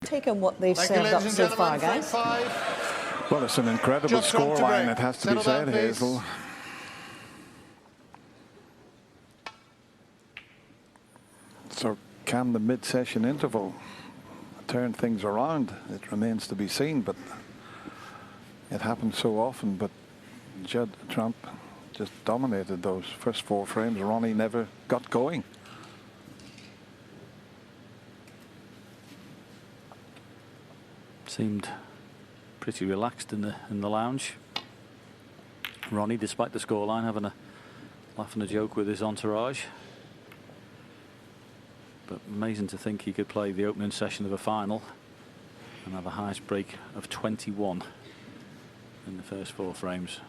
take on what they've Thank you, served up ladies so and far, gentlemen. guys? Frame 5. Well, it's an incredible Just gone to scoreline, break. it has to Settle be said, down, please. Hazel. So can the mid-session interval turn things around? It remains to be seen, but it happens so often. But Judd Trump just dominated those first 4 frames. Ronnie never got going. Seemed pretty relaxed in the lounge. Ronnie, despite the scoreline, having a laugh and a joke with his entourage. But amazing to think he could play the opening session of a final and have a highest break of 21 in the first 4 frames.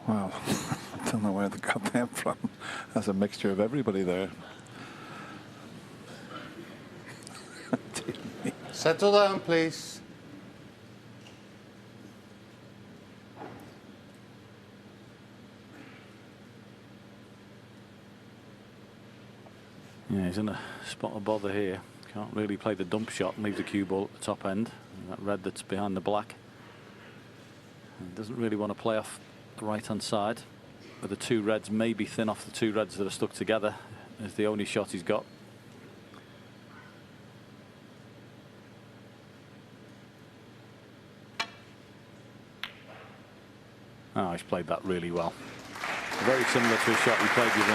Well, I don't know where they got them from. There's a mixture of everybody there. Settle down, please. Yeah, he's in a spot of bother here. Can't really play the dump shot and leave the cue ball at the top end. And that red that's behind the black. And doesn't really want to play off the right-hand side. But the 2 reds may be thin off the 2 reds that are stuck together. Is the only shot he's got. Oh, he's played that really well. Very similar to a shot he played with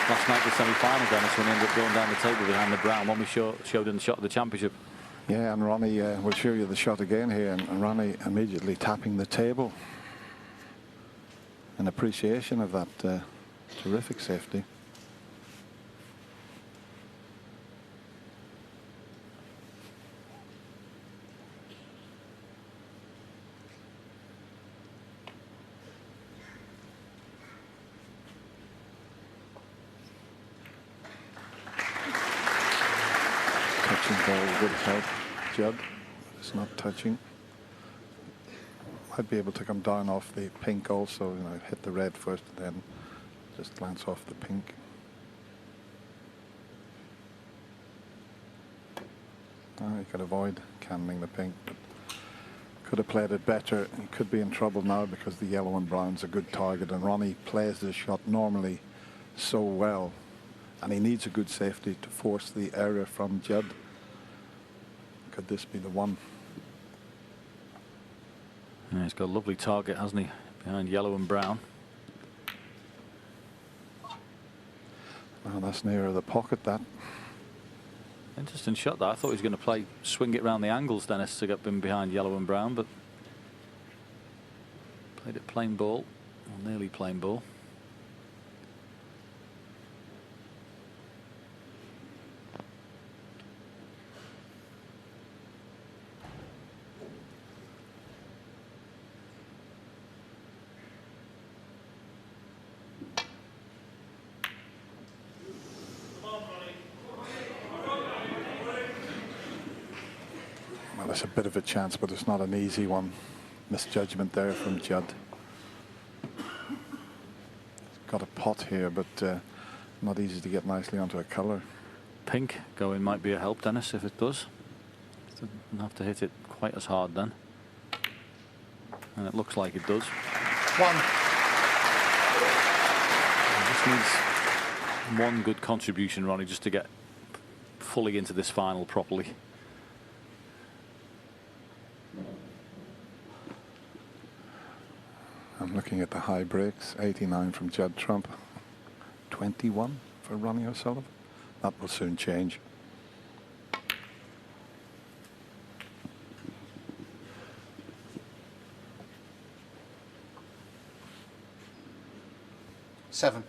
last night, the semi-final, Dennis, when he ended up going down the table behind the brown, one we showed in the shot of the championship. Yeah, and Ronnie will show you the shot again here, and Ronnie immediately tapping the table in appreciation of that terrific safety. Ball would help Judd. It's not touching. Might be able to come down off the pink also, you know, hit the red first and then just glance off the pink. Oh, you could avoid canning the pink, but could have played it better. He could be in trouble now because the yellow and brown's a good target, and Ronnie plays this shot normally so well, and he needs a good safety to force the error from Judd. Could this be the one? Yeah, he's got a lovely target, hasn't he, behind yellow and brown. Well, that's nearer the pocket, that. Interesting shot that. I thought he was going to swing it round the angles, Dennis, to get him behind yellow and brown, but played it plain ball, or nearly plain ball. Well, it's a bit of a chance, but it's not an easy one. Misjudgment there from Judd. He's got a pot here, but not easy to get nicely onto a colour. Pink going might be a help, Dennis, if it does. Doesn't have to hit it quite as hard then. And it looks like it does. 1. Just needs one good contribution, Ronnie, just to get fully into this final properly. I'm looking at the high breaks. 89 from Judd Trump. 21 for Ronnie O'Sullivan. That will soon change. Seven.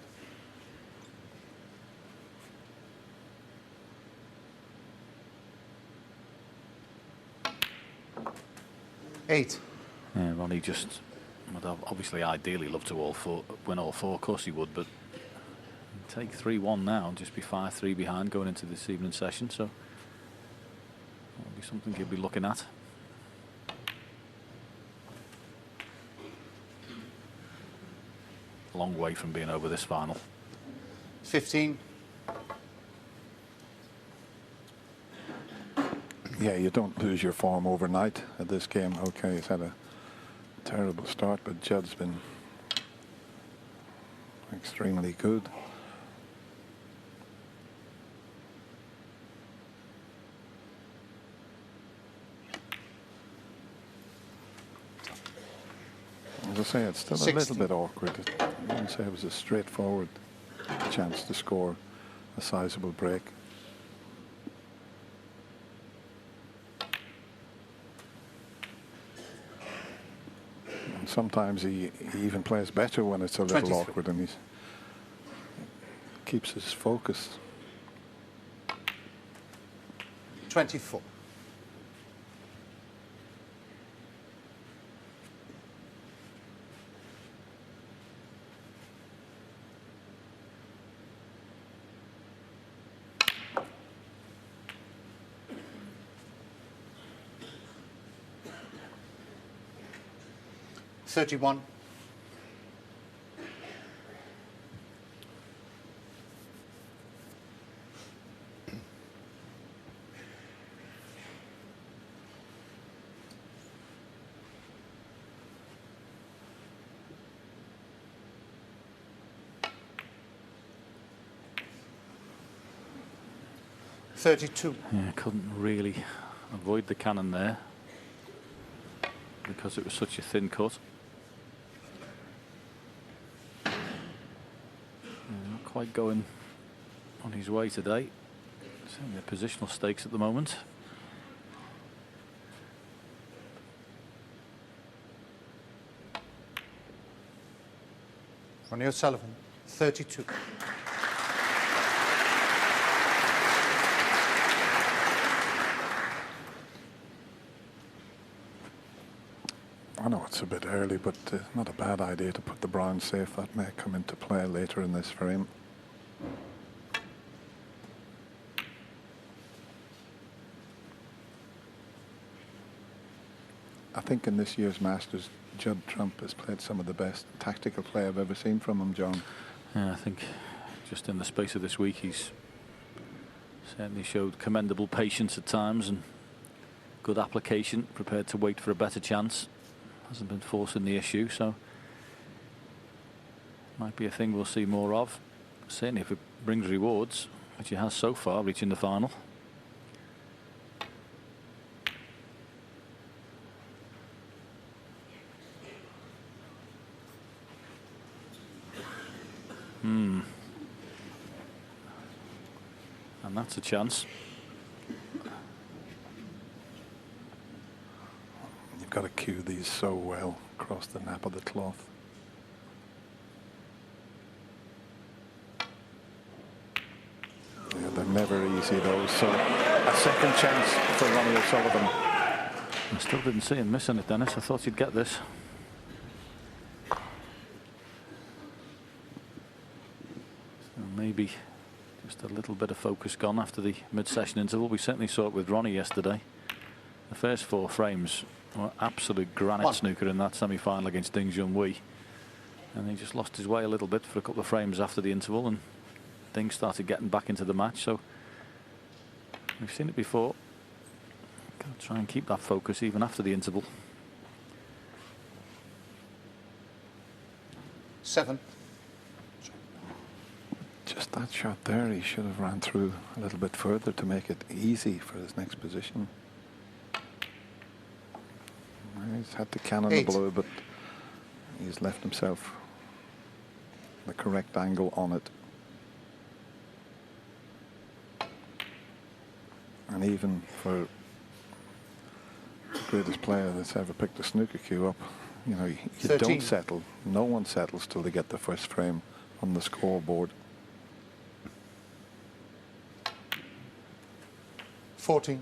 Eight. Yeah, Ronnie just would obviously ideally love to win all 4. Of course he would, but take 3-1 now and just be 5-3 behind going into this evening session. So that'll be something he'll be looking at. A long way from being over this final. 15. Yeah, you don't lose your form overnight at this game. Okay, he's had a terrible start, but Judd's been extremely good. As I say, it's still 60. a little bit awkward. I wouldn't say it was a straightforward chance to score a sizable break. And sometimes he even plays better when it's a little 23. awkward, and he keeps his focus. 24. $31. $32. Yeah, couldn't really avoid the cannon there because it was such a thin cut. Not quite going on his way today. Certainly the positional stakes at the moment. Ronnie O'Sullivan, 32. I know it's a bit early, but not a bad idea to put the brown safe. That may come into play later in this frame. I think in this year's Masters, Judd Trump has played some of the best tactical play I've ever seen from him, John. Yeah, I think just in the space of this week he's certainly showed commendable patience at times and good application, prepared to wait for a better chance. Hasn't been forcing the issue, so might be a thing we'll see more of. Certainly if it brings rewards, which he has so far, reaching the final. And that's a chance. You've got to cue these so well across the nap of the cloth. Yeah, they're never easy, those. So a second chance for Ronnie O'Sullivan. I still didn't see him missing it, Dennis. I thought he'd get this. So maybe just a little bit of focus gone after the mid-session interval. We certainly saw it with Ronnie yesterday. The first 4 frames were absolute granite snooker in that semi-final against Ding Junhui. And he just lost his way a little bit for a couple of frames after the interval, and Ding started getting back into the match. So we've seen it before. Got to try and keep that focus even after the interval. 7. Just that shot there, he should have ran through a little bit further to make it easy for his next position. He's had to cannon the 8. blue, but he's left himself the correct angle on it. And even for the greatest player that's ever picked a snooker cue up, you know, you 13. don't settle. No one settles till they get the first frame on the scoreboard. 14.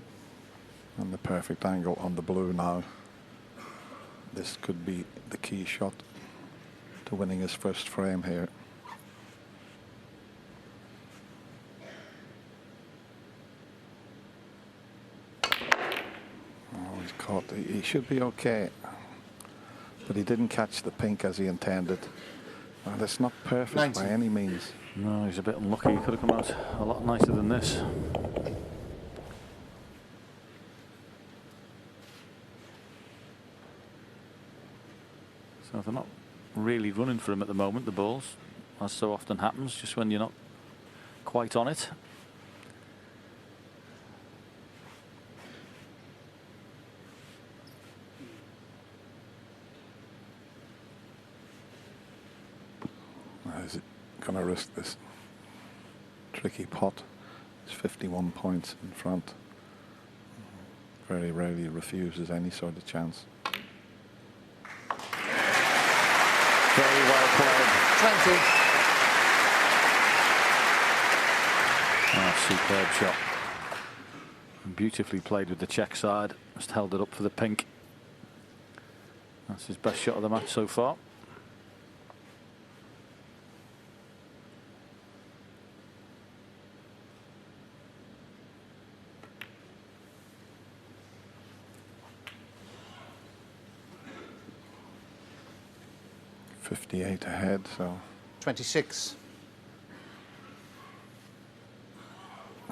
And the perfect angle on the blue now. This could be the key shot to winning his first frame here. Oh, he's caught. He should be okay. But he didn't catch the pink as he intended. Well, that's not perfect 90. by any means. No, he's a bit unlucky. He could have come out a lot nicer than this. So they're not really running for him at the moment, the balls, as so often happens, just when you're not quite on it. Is it going to risk this tricky pot? It's 51 points in front. Very rarely refuses any sort of chance. Very well played. 20. Superb shot. And beautifully played with the check side. Just held it up for the pink. That's his best shot of the match so far. .58 ahead, so 26.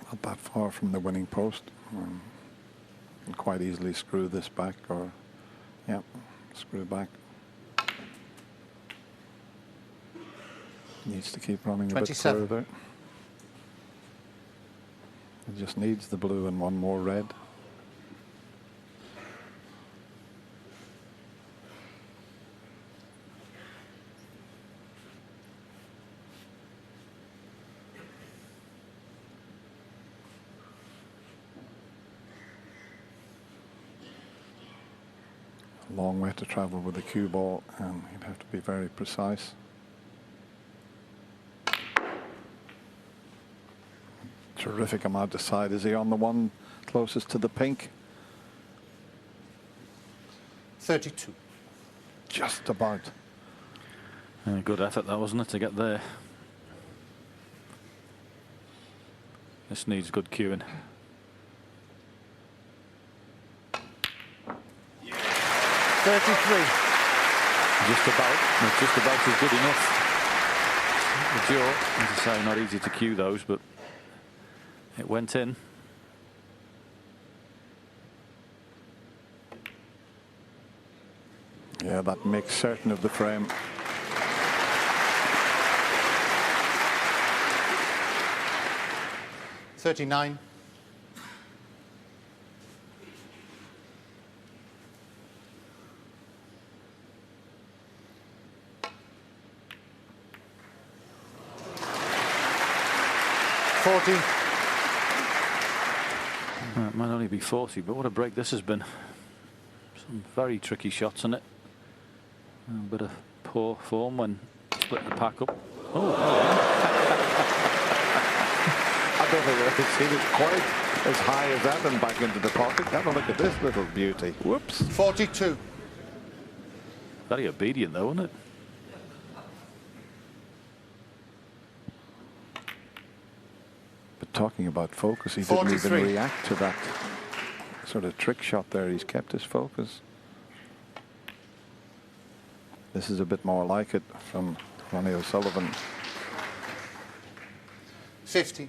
not that far from the winning post. Can quite easily screw this back, or yeah, screw back. Needs to keep running a 27. bit further. It just needs the blue and one more red. A long way to travel with the cue ball, and you'd have to be very precise. Terrific amount of side. Is he on the one closest to the pink? 32. Just about. Good effort that, wasn't it, to get there. This needs good cueing. Just about is good enough. The jaw, as I say, not easy to cue those, but it went in. Yeah, that makes certain of the frame. $39. It might only be 40, but what a break this has been. Some very tricky shots in it. A bit of poor form when split the pack up. Oh, I don't think I've seen it quite as high as that and back into the pocket. Have a look at this little beauty. Whoops. 42. very obedient though, isn't it? But talking about focus, he didn't even 43. react to that sort of trick shot there. He's kept his focus. This is a bit more like it from Ronnie O'Sullivan. 50.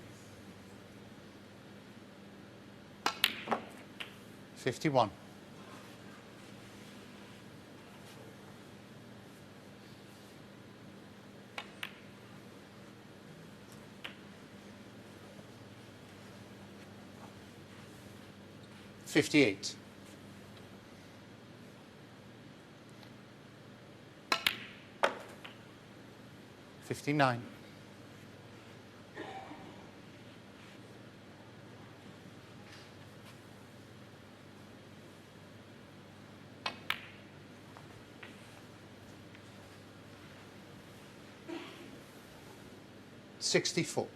51. $58. 59. 64.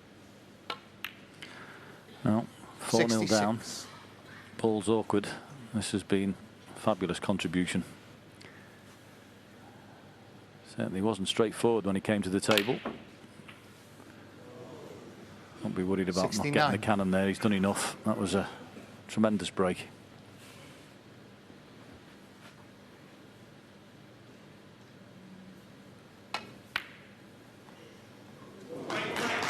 Well, 4-0 down. 66. Ball's awkward. This has been a fabulous contribution. Certainly wasn't straightforward when he came to the table. Won't be worried about not 69. getting the cannon there. He's done enough. That was a tremendous break.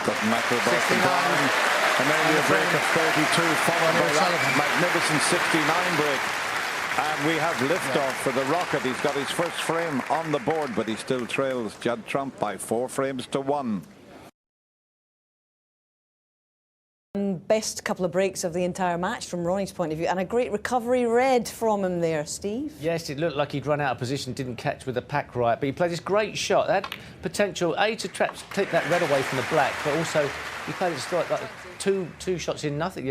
Doesn't matter about the down. And only a break of 32 followed by that magnificent 69 break. And we have liftoff for the Rocket. He's got his first frame on the board, but he still trails Judd Trump by 4 frames to 1. Best couple of breaks of the entire match from Ronnie's point of view, and a great recovery red from him there, Steve. Yes, it looked like he'd run out of position, didn't catch with the pack right, but he played this great shot. That potential, A, to clip that red away from the black, but also he played it straight, like two shots in nothing,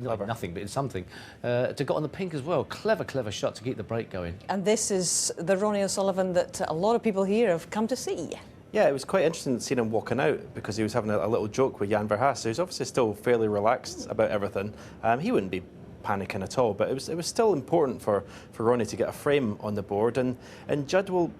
not nothing, but in something, to get on the pink as well. Clever shot to keep the break going. And this is the Ronnie O'Sullivan that a lot of people here have come to see. Yeah, it was quite interesting seeing him walking out because he was having a little joke with Jan Verhaas. So he's obviously still fairly relaxed about everything. He wouldn't be panicking at all, but it was still important for Ronnie to get a frame on the board. And Judd will,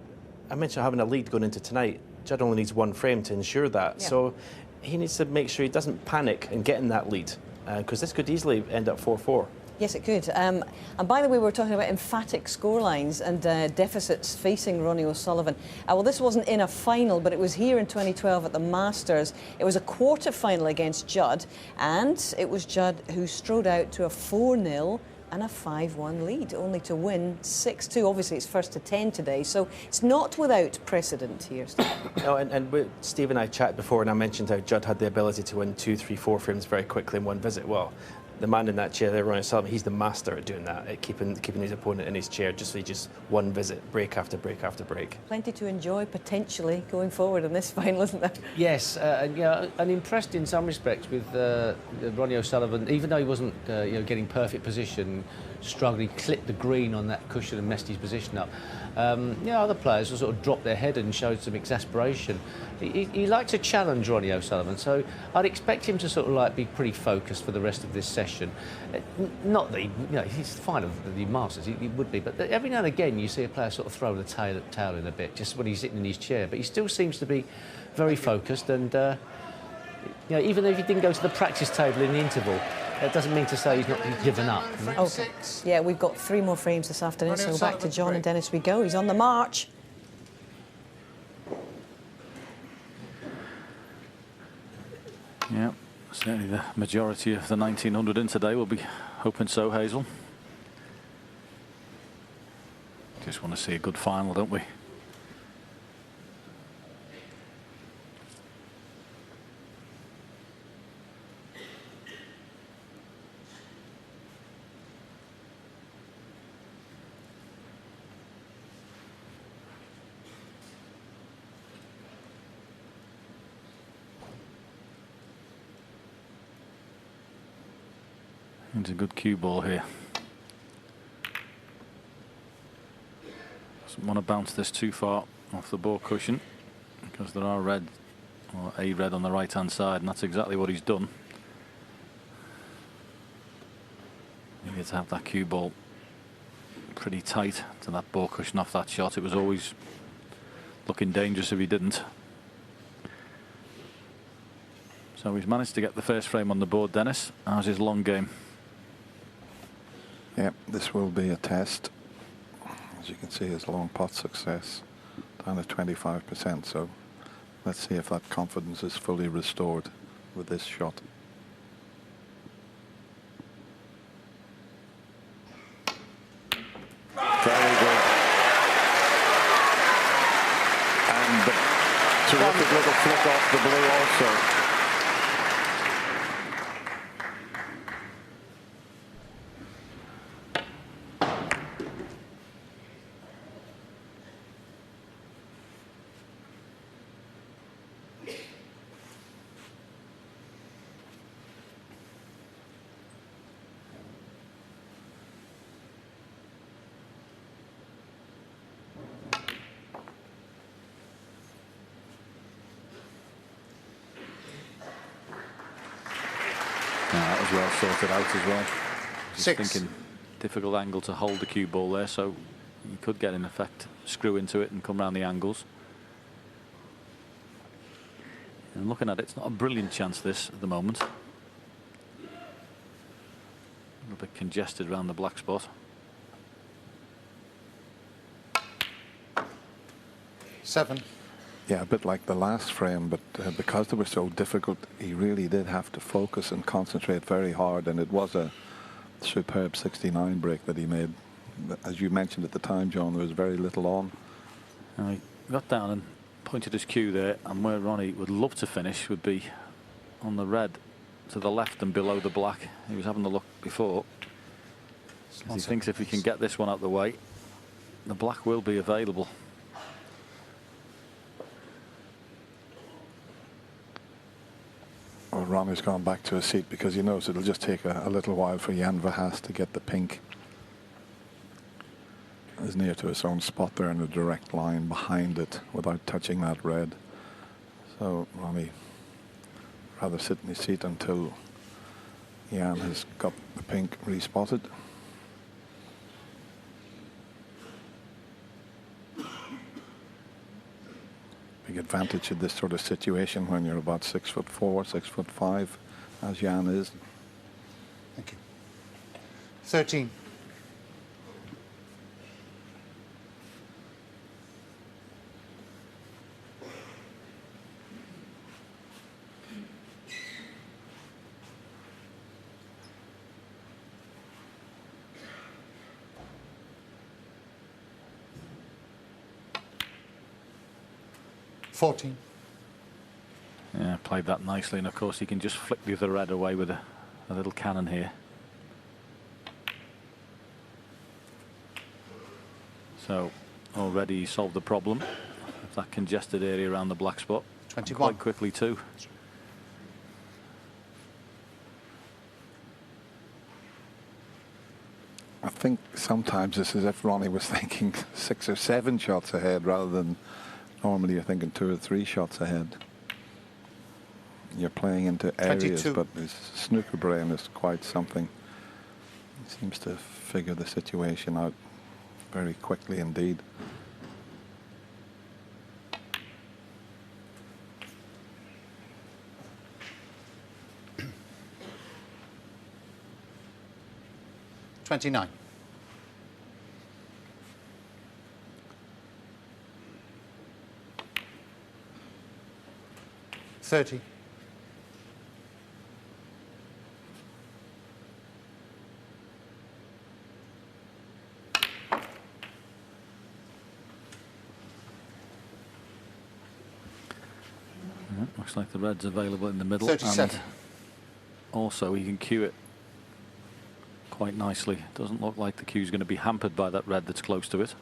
I mentioned having a lead going into tonight. Judd only needs 1 frame to ensure that. Yeah. So he needs to make sure he doesn't panic and get in that lead because this could easily end up 4-4. Yes, it could. And by the way, we were talking about emphatic scorelines and deficits facing Ronnie O'Sullivan. Well, this wasn't in a final, but it was here in 2012 at the Masters. It was a quarter-final against Judd, and it was Judd who strode out to a 4-0 and a 5-1 lead, only to win 6-2. Obviously, it's first to 10 today, so it's not without precedent here, Steve. No, and Steve and I chatted before, and I mentioned how Judd had the ability to win 2, 3, 4 frames very quickly in one visit. Well, the man in that chair there, Ronnie O'Sullivan, he's the master at doing that, at keeping his opponent in his chair just one visit, break after break after break. Plenty to enjoy potentially going forward in this final, isn't there? Yes, and impressed in some respects with Ronnie O'Sullivan, even though he wasn't getting perfect position, struggling, clipped the green on that cushion and messed his position up. Other players will sort of drop their head and showed some exasperation. He likes to challenge Ronnie O'Sullivan, so I'd expect him to sort of like be pretty focused for the rest of this session. Not that he's fine of the Masters, he would be, but every now and again you see a player sort of throw the tail in a bit, just when he's sitting in his chair. But he still seems to be very focused, and even if he didn't go to the practice table in the interval, that doesn't mean to say he's given up. Okay. Yeah, we've got 3 more frames this afternoon, so back to John and Dennis we go. He's on the march. Yeah, certainly the majority of the 1900 in today will be hoping so, Hazel. Just want to see a good final, don't we? It's a good cue ball here. Doesn't want to bounce this too far off the ball cushion because there are red, or a red on the right hand side, and that's exactly what he's done. He needed to have that cue ball pretty tight to that ball cushion off that shot. It was always looking dangerous if he didn't. So he's managed to get the first frame on the board, Dennis. How's his long game? Yeah, this will be a test. As you can see, his long pot success down at 25%. So let's see if that confidence is fully restored with this shot. Very good. And the terrific little flick off the blue also. That was well sorted out as well. Just 6. thinking difficult angle to hold the cue ball there, so you could get in effect screw into it and come round the angles. And looking at it, it's not a brilliant chance this at the moment. A little bit congested around the black spot. 7. Yeah, a bit like the last frame, but because they were so difficult, he really did have to focus and concentrate very hard, and it was a superb 69 break that he made as you mentioned at the time, John, there was very little on. And he got down and pointed his cue there, and where Ronnie would love to finish would be on the red to the left and below the black. He was having a look before. He thinks if he can get this one out of the way, the black will be available. Well, Ronnie's gone back to his seat because he knows it'll just take a little while for Jan Verhaas to get the pink as near to his own spot there in a direct line behind it without touching that red. So Ronnie rather sit in his seat until Jan has got the pink respotted. Big advantage in this sort of situation when you're about 6'4", 6'5", as Jan is. Thank you. 13. Yeah, played that nicely, and of course he can just flick the other red away with a little cannon here. So already he solved the problem of that congested area around the black spot. 21. Quite quickly too. I think sometimes it's as if Ronnie was thinking 6 or 7 shots ahead rather than normally you're thinking 2 or 3 shots ahead. You're playing into areas, 22. but his snooker brain is quite something. He seems to figure the situation out very quickly indeed. $29. 30. Looks like the red's available in the middle. 37. And also he can cue it quite nicely. Doesn't look like the cue's going to be hampered by that red that's close to it.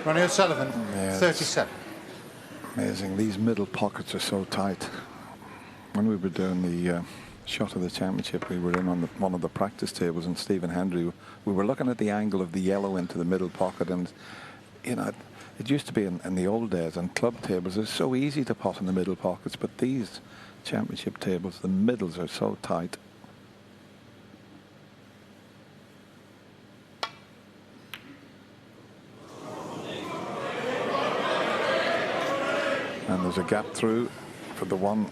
Ronnie O'Sullivan, Yeah, 37. Amazing. These middle pockets are so tight. When we were doing the shot of the championship, we were in on one of the practice tables, and Stephen Hendry, we were looking at the angle of the yellow into the middle pocket, and you know, it used to be in the old days on club tables, it's so easy to pot in the middle pockets, but these championship tables, the middles are so tight. And there's a gap through for the one,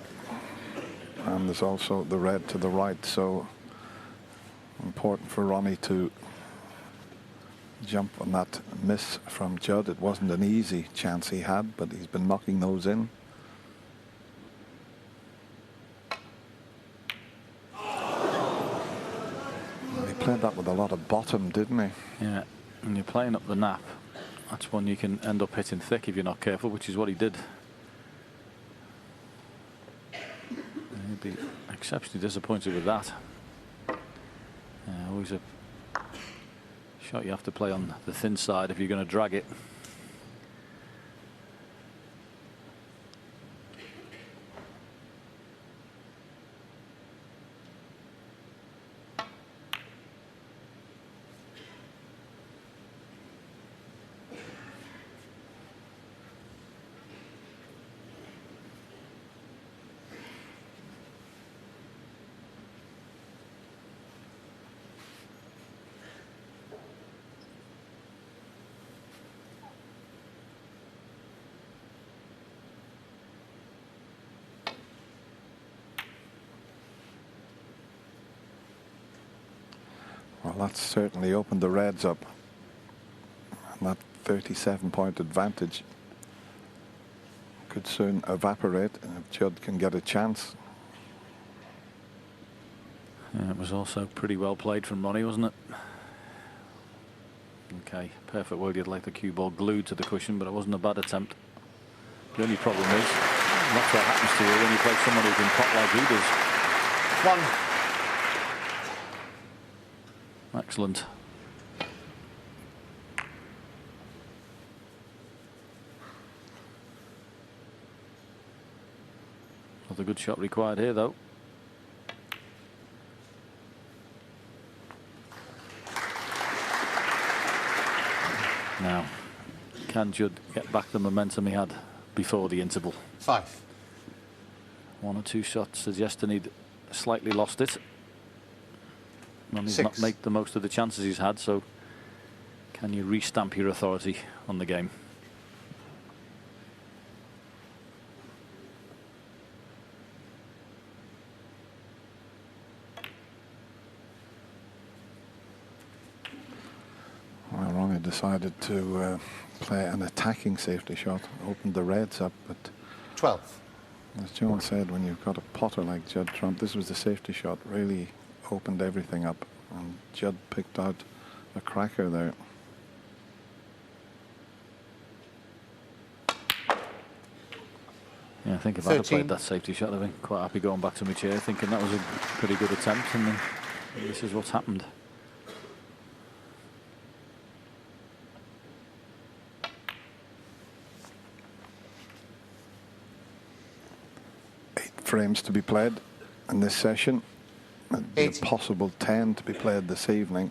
and there's also the red to the right, so important for Ronnie to jump on that miss from Judd. It wasn't an easy chance he had, but he's been knocking those in. He played that with a lot of bottom, didn't he? Yeah, and you're playing up the nap. That's one you can end up hitting thick if you're not careful, which is what he did. He'd be exceptionally disappointed with that. Always a shot you have to play on the thin side if you're going to drag it. Well, that's certainly opened the reds up. 37-point advantage could soon evaporate, and if Judd can get a chance. Yeah, it was also pretty well played from Ronnie, wasn't it? Okay, perfect world, you'd like the cue ball glued to the cushion, but it wasn't a bad attempt. The only problem is, that's what happens to you when you play someone who can pot like he does. 1. Excellent. Not a good shot required here, though. Now, can Judd get back the momentum he had before the interval? 5. 1 or 2 shots suggesting he'd slightly lost it. And he's 6. not made the most of the chances he's had, so can you restamp your authority on the game? Well, Ronnie decided to play an attacking safety shot, opened the reds up, but 12. as Joan said, when you've got a potter like Judd Trump, this was the safety shot, really opened everything up, and Judd picked out a cracker there. Yeah, I think if I'd have 13. played that safety shot, I'd been quite happy going back to my chair, thinking that was a pretty good attempt, and then this is what's happened. Frames to be played in this session. It'd be a 80. possible 10 to be played this evening.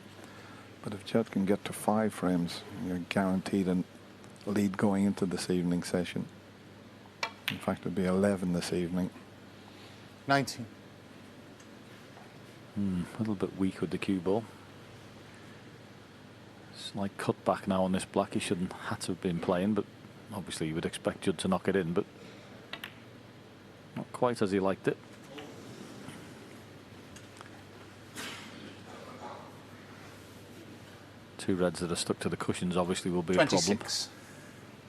But if Judd can get to 5 frames, you're guaranteed a lead going into this evening session. In fact, it'd be 11 this evening. 19. A little bit weak with the cue ball. It's like cut back now on this black. He shouldn't have to have been playing, but obviously you would expect Judd to knock it in, but not quite as he liked it. Two reds that are stuck to the cushions obviously will be a problem, 26.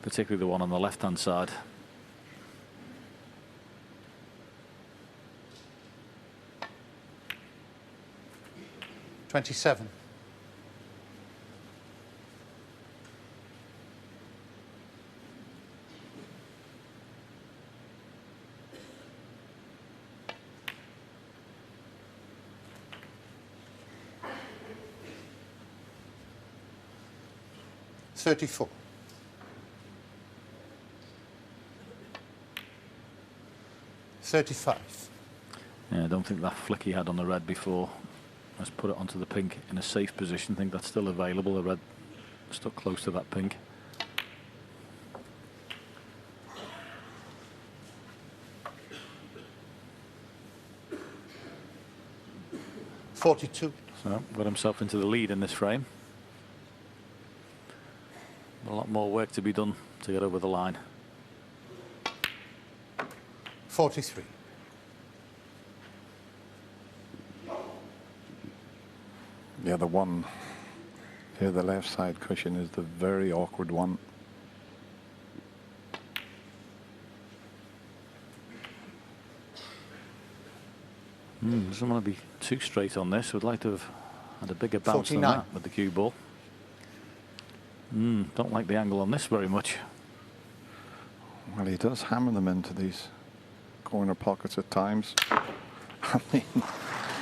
particularly the one on the left-hand side. $27. $34. $35. Yeah, I don't think that flick he had on the red before has put it onto the pink in a safe position. I think that's still available. The red stuck close to that pink. $42. So got himself into the lead in this frame. A lot more work to be done to get over the line. 43. Yeah, the one here, the left side cushion, is the very awkward one. Doesn't want to be too straight on this. Would like to have had a bigger bounce 49. than that with the cue ball. Don't like the angle on this very much. Well, he does hammer them into these corner pockets at times. I mean,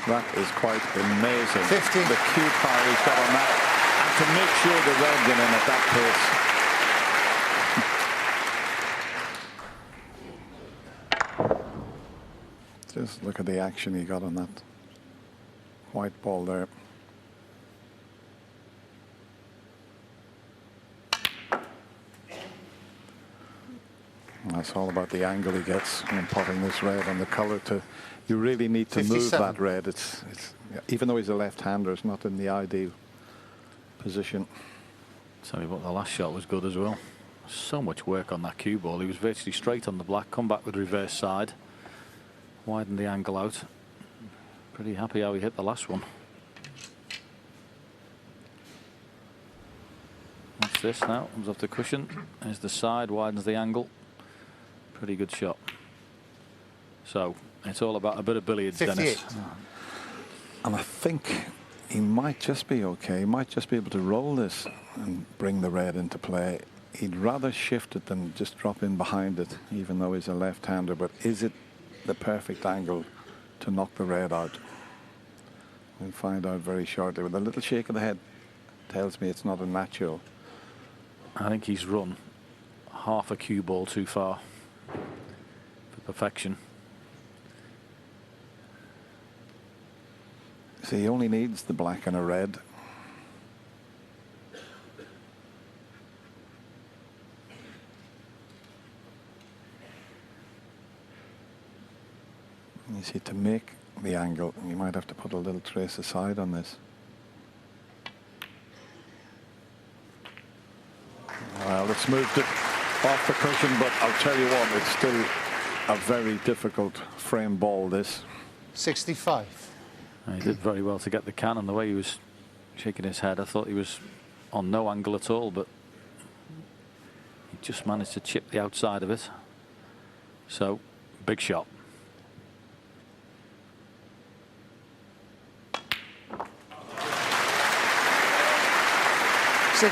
that is quite amazing. 50. The cue power he's got on that, and to make sure the red get in at that pace. Just look at the action he got on that white ball there. That's all about the angle he gets when potting this red and the colour to. You really need to 57. move that red. It's even though he's a left-hander, it's not in the ideal position. Tell you what, the last shot was good as well. So much work on that cue ball. He was virtually straight on the black, come back with reverse side, widen the angle out. Pretty happy how he hit the last one. That's this now. Comes off the cushion. There's the side, widens the angle. Pretty good shot. So it's all about a bit of billiards, 58. Dennis. And I think he might just be okay. He might just be able to roll this and bring the red into play. He'd rather shift it than just drop in behind it, even though he's a left-hander. But is it the perfect angle to knock the red out? We'll find out very shortly. With a little shake of the head tells me it's not a natural. I think he's run half a cue ball too far for perfection. See, he only needs the black and a red. You see, to make the angle, you might have to put a little trace aside on this. Well, it's moved it off the cushion, but I'll tell you what, it's still a very difficult frame ball, this. 65. He did very well to get the can, and the way he was shaking his head, I thought he was on no angle at all, but he just managed to chip the outside of it. So, big shot. Well,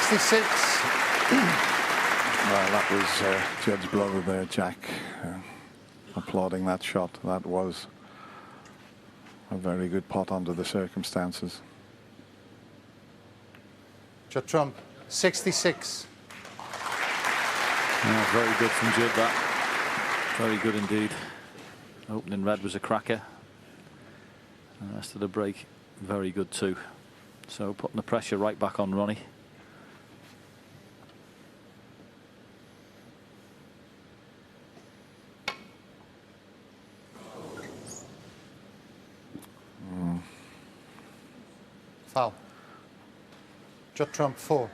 that was Judd's brother there, Jack, applauding that shot. That was a very good pot under the circumstances. Judd Trump, 66. Yeah, very good from Judd, that. Very good indeed. Opening red was a cracker. And the rest of the break, very good too. So putting the pressure right back on Ronnie. Foul. Judd Trump, 4.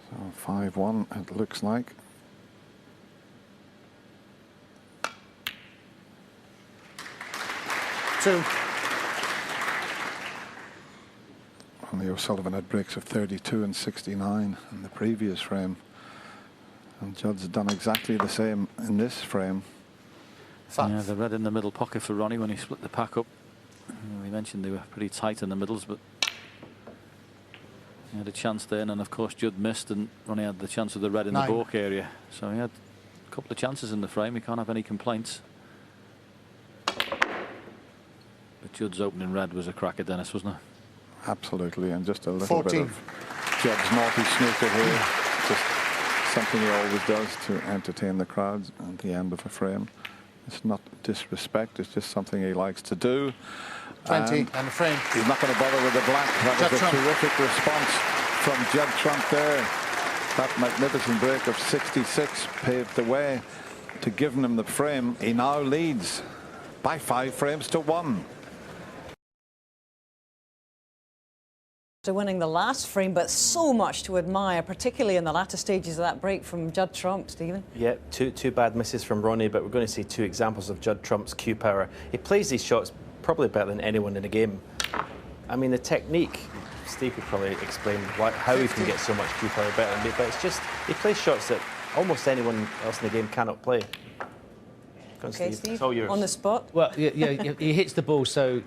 So 5-1, it looks like. Two. And the O'Sullivan had breaks of 32 and 69 in the previous frame. And Judd's done exactly the same in this frame. 5. Yeah, the red in the middle pocket for Ronnie when he split the pack up. We mentioned they were pretty tight in the middles, but he had a chance there, and of course Judd missed, and Ronnie had the chance of the red in 9. the balk area. So he had a couple of chances in the frame. He can't have any complaints. But Judd's opening red was a cracker, Dennis, wasn't it? Absolutely, and just a little 14. bit of Judd's naughty snooker here. Just something he always does to entertain the crowds at the end of a frame. It's not disrespect, it's just something he likes to do. 20 and the frame. He's not going to bother with the black. That Judd was a Trump. terrific response from Judd Trump there. That magnificent break of 66 paved the way to giving him the frame. He now leads by 5 frames to 1. To winning the last frame, but so much to admire, particularly in the latter stages of that break from Judd Trump, Stephen. Yeah, two bad misses from Ronnie, but we're going to see 2 examples of Judd Trump's cue power. He plays these shots probably better than anyone in the game. I mean, the technique, Steve could probably explain how he can get so much cue power better than me, but it's just, he plays shots that almost anyone else in the game cannot play. Go on, Okay, Steve, Steve, it's all yours. on the spot. Well, yeah, he hits the ball so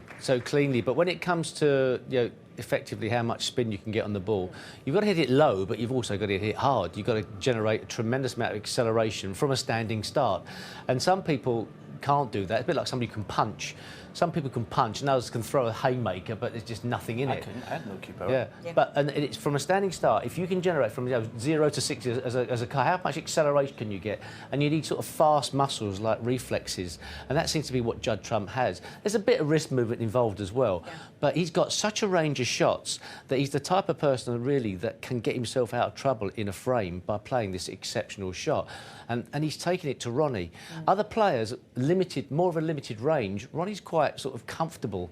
cleanly, but when it comes to effectively how much spin you can get on the ball, you've got to hit it low, but you've also got to hit it hard. You've got to generate a tremendous amount of acceleration from a standing start, and some people can't do that. It's a bit like somebody who can punch. Some people can punch and others can throw a haymaker, but there's just nothing in it. I had no cue power. Yeah. But and it's from a standing start. If you can generate from 0 to 60 as a car, how much acceleration can you get? And you need sort of fast muscles like reflexes, and that seems to be what Judd Trump has. There's a bit of wrist movement involved as well, but he's got such a range of shots that he's the type of person really that can get himself out of trouble in a frame by playing this exceptional shot. And he's taken it to Ronnie. Other players, more of a limited range. Ronnie's quite sort of comfortable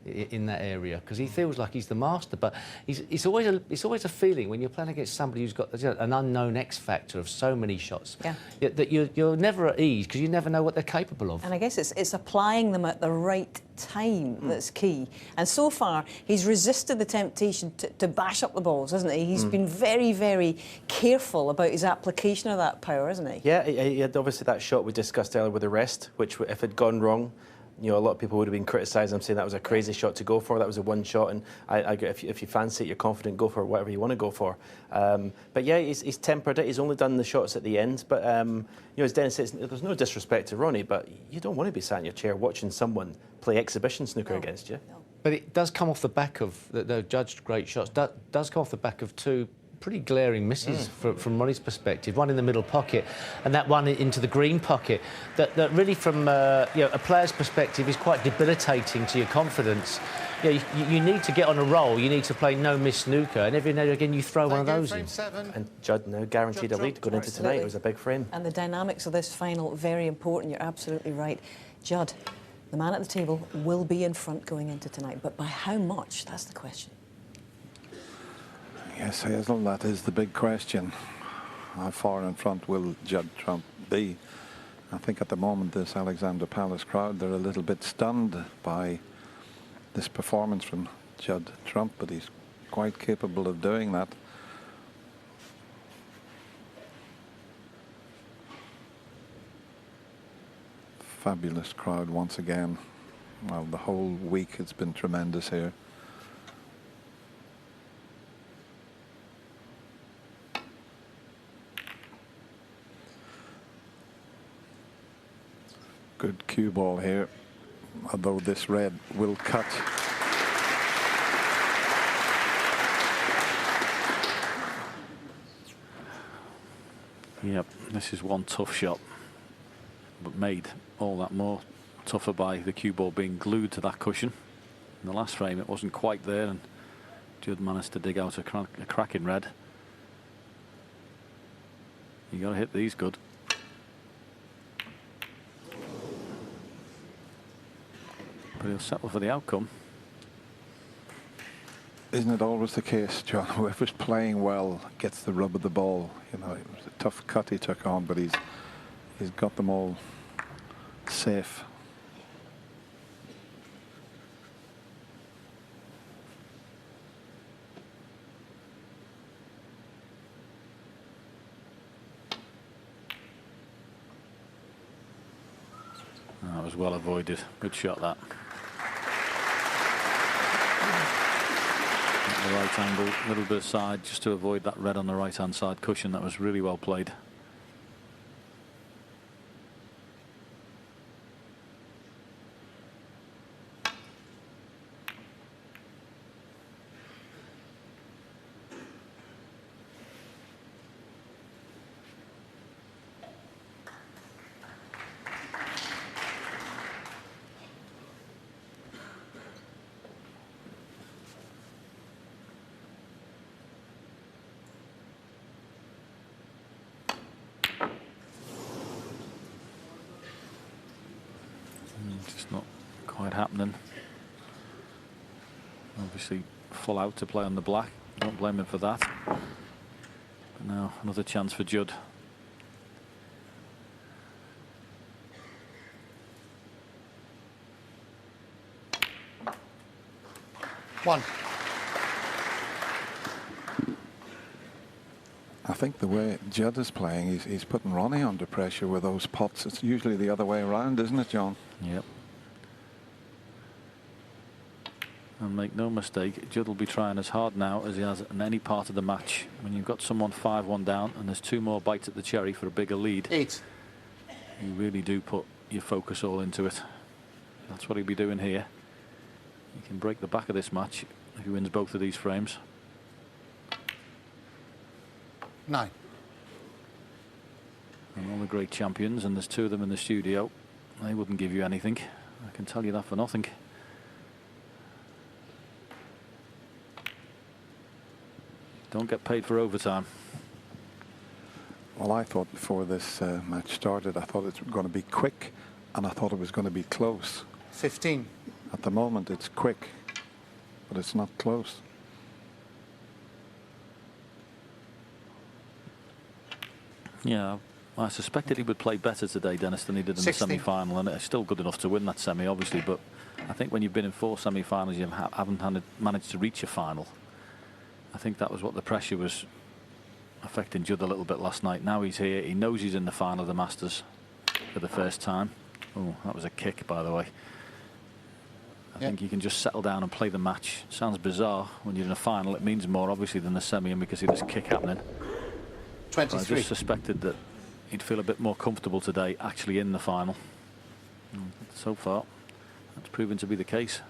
in that area, because he feels like he's the master. But it's always a feeling when you're playing against somebody who's got an unknown X factor of so many shots, that you're never at ease, because you never know what they're capable of. And I guess it's applying them at the right time that's key. And so far, he's resisted the temptation to bash up the balls, hasn't he? He's been very, very careful about his application of that power, hasn't he? Yeah, he had obviously that shot we discussed earlier with the rest, which if it had gone wrong, you know, a lot of people would have been criticising him, saying that was a crazy shot to go for. That was a one shot, and if you fancy it, you're confident, go for whatever you want to go for. But yeah, he's tempered it. He's only done the shots at the end. But you know, as Dennis says, there's no disrespect to Ronnie, but you don't want to be sat in your chair watching someone play exhibition snooker against you. No. But it does come off the back of the judged great shots. Does come off the back of two pretty glaring misses from Ronnie's perspective. One in the middle pocket, and that one into the green pocket. That really, from you know, a player's perspective, is quite debilitating to your confidence. You know, you need to get on a roll. You need to play no miss snooker, and every now and again you throw one of those in. And Judd now guaranteed a lead going into tonight. It was a big frame. And the dynamics of this final, very important. You're absolutely right. Judd, the man at the table, will be in front going into tonight, but by how much? That's the question. Yes, Hazel, that is the big question. How far in front will Judd Trump be? I think at the moment this Alexander Palace crowd, they're a little bit stunned by this performance from Judd Trump, but he's quite capable of doing that. Fabulous crowd once again. Well, the whole week it's been tremendous here. Good cue ball here, although this red will cut. Yep, this is one tough shot, but made all that more tougher by the cue ball being glued to that cushion. In the last frame it wasn't quite there, and Judd managed to dig out a crack in red. You got to hit these good. But he'll settle for the outcome. Isn't it always the case, John? Whoever's playing well gets the rub of the ball. You know, it was a tough cut he took on, but he's got them all safe. That was well avoided. Good shot, that. At the right angle, a little bit aside, just to avoid that red on the right-hand side cushion. That was really well played. Just not quite happening. Obviously full out to play on the black. Don't blame him for that. But now another chance for Judd. One. I think the way Judd is playing, he's putting Ronnie under pressure with those pots. It's usually the other way around, isn't it, John? Yep. And make no mistake, Judd will be trying as hard now as he has in any part of the match. When you've got someone 5-1 down and there's two more bites at the cherry for a bigger lead, 8. you really do put your focus all into it. That's what he'll be doing here. He can break the back of this match if he wins both of these frames. 9. And all the great champions, and there's two of them in the studio, they wouldn't give you anything. I can tell you that for nothing. Don't get paid for overtime. Well, I thought before this match started, I thought it was going to be quick, and I thought it was going to be close. 15. At the moment, it's quick, but it's not close. Yeah, I suspected he would play better today, Dennis, than he did in 60. the semi-final, and it's still good enough to win that semi, obviously. But I think when you've been in 4 semi-finals, you haven't managed to reach a final. I think that was what the pressure was affecting Judd a little bit last night. Now he's here. He knows he's in the final of the Masters for the first time. Oh, that was a kick, by the way. I think you can just settle down and play the match. Sounds bizarre when you're in a final. It means more, obviously, than the semi, and we can see this kick happening. 23. I just suspected that he'd feel a bit more comfortable today actually in the final. So far, that's proven to be the case.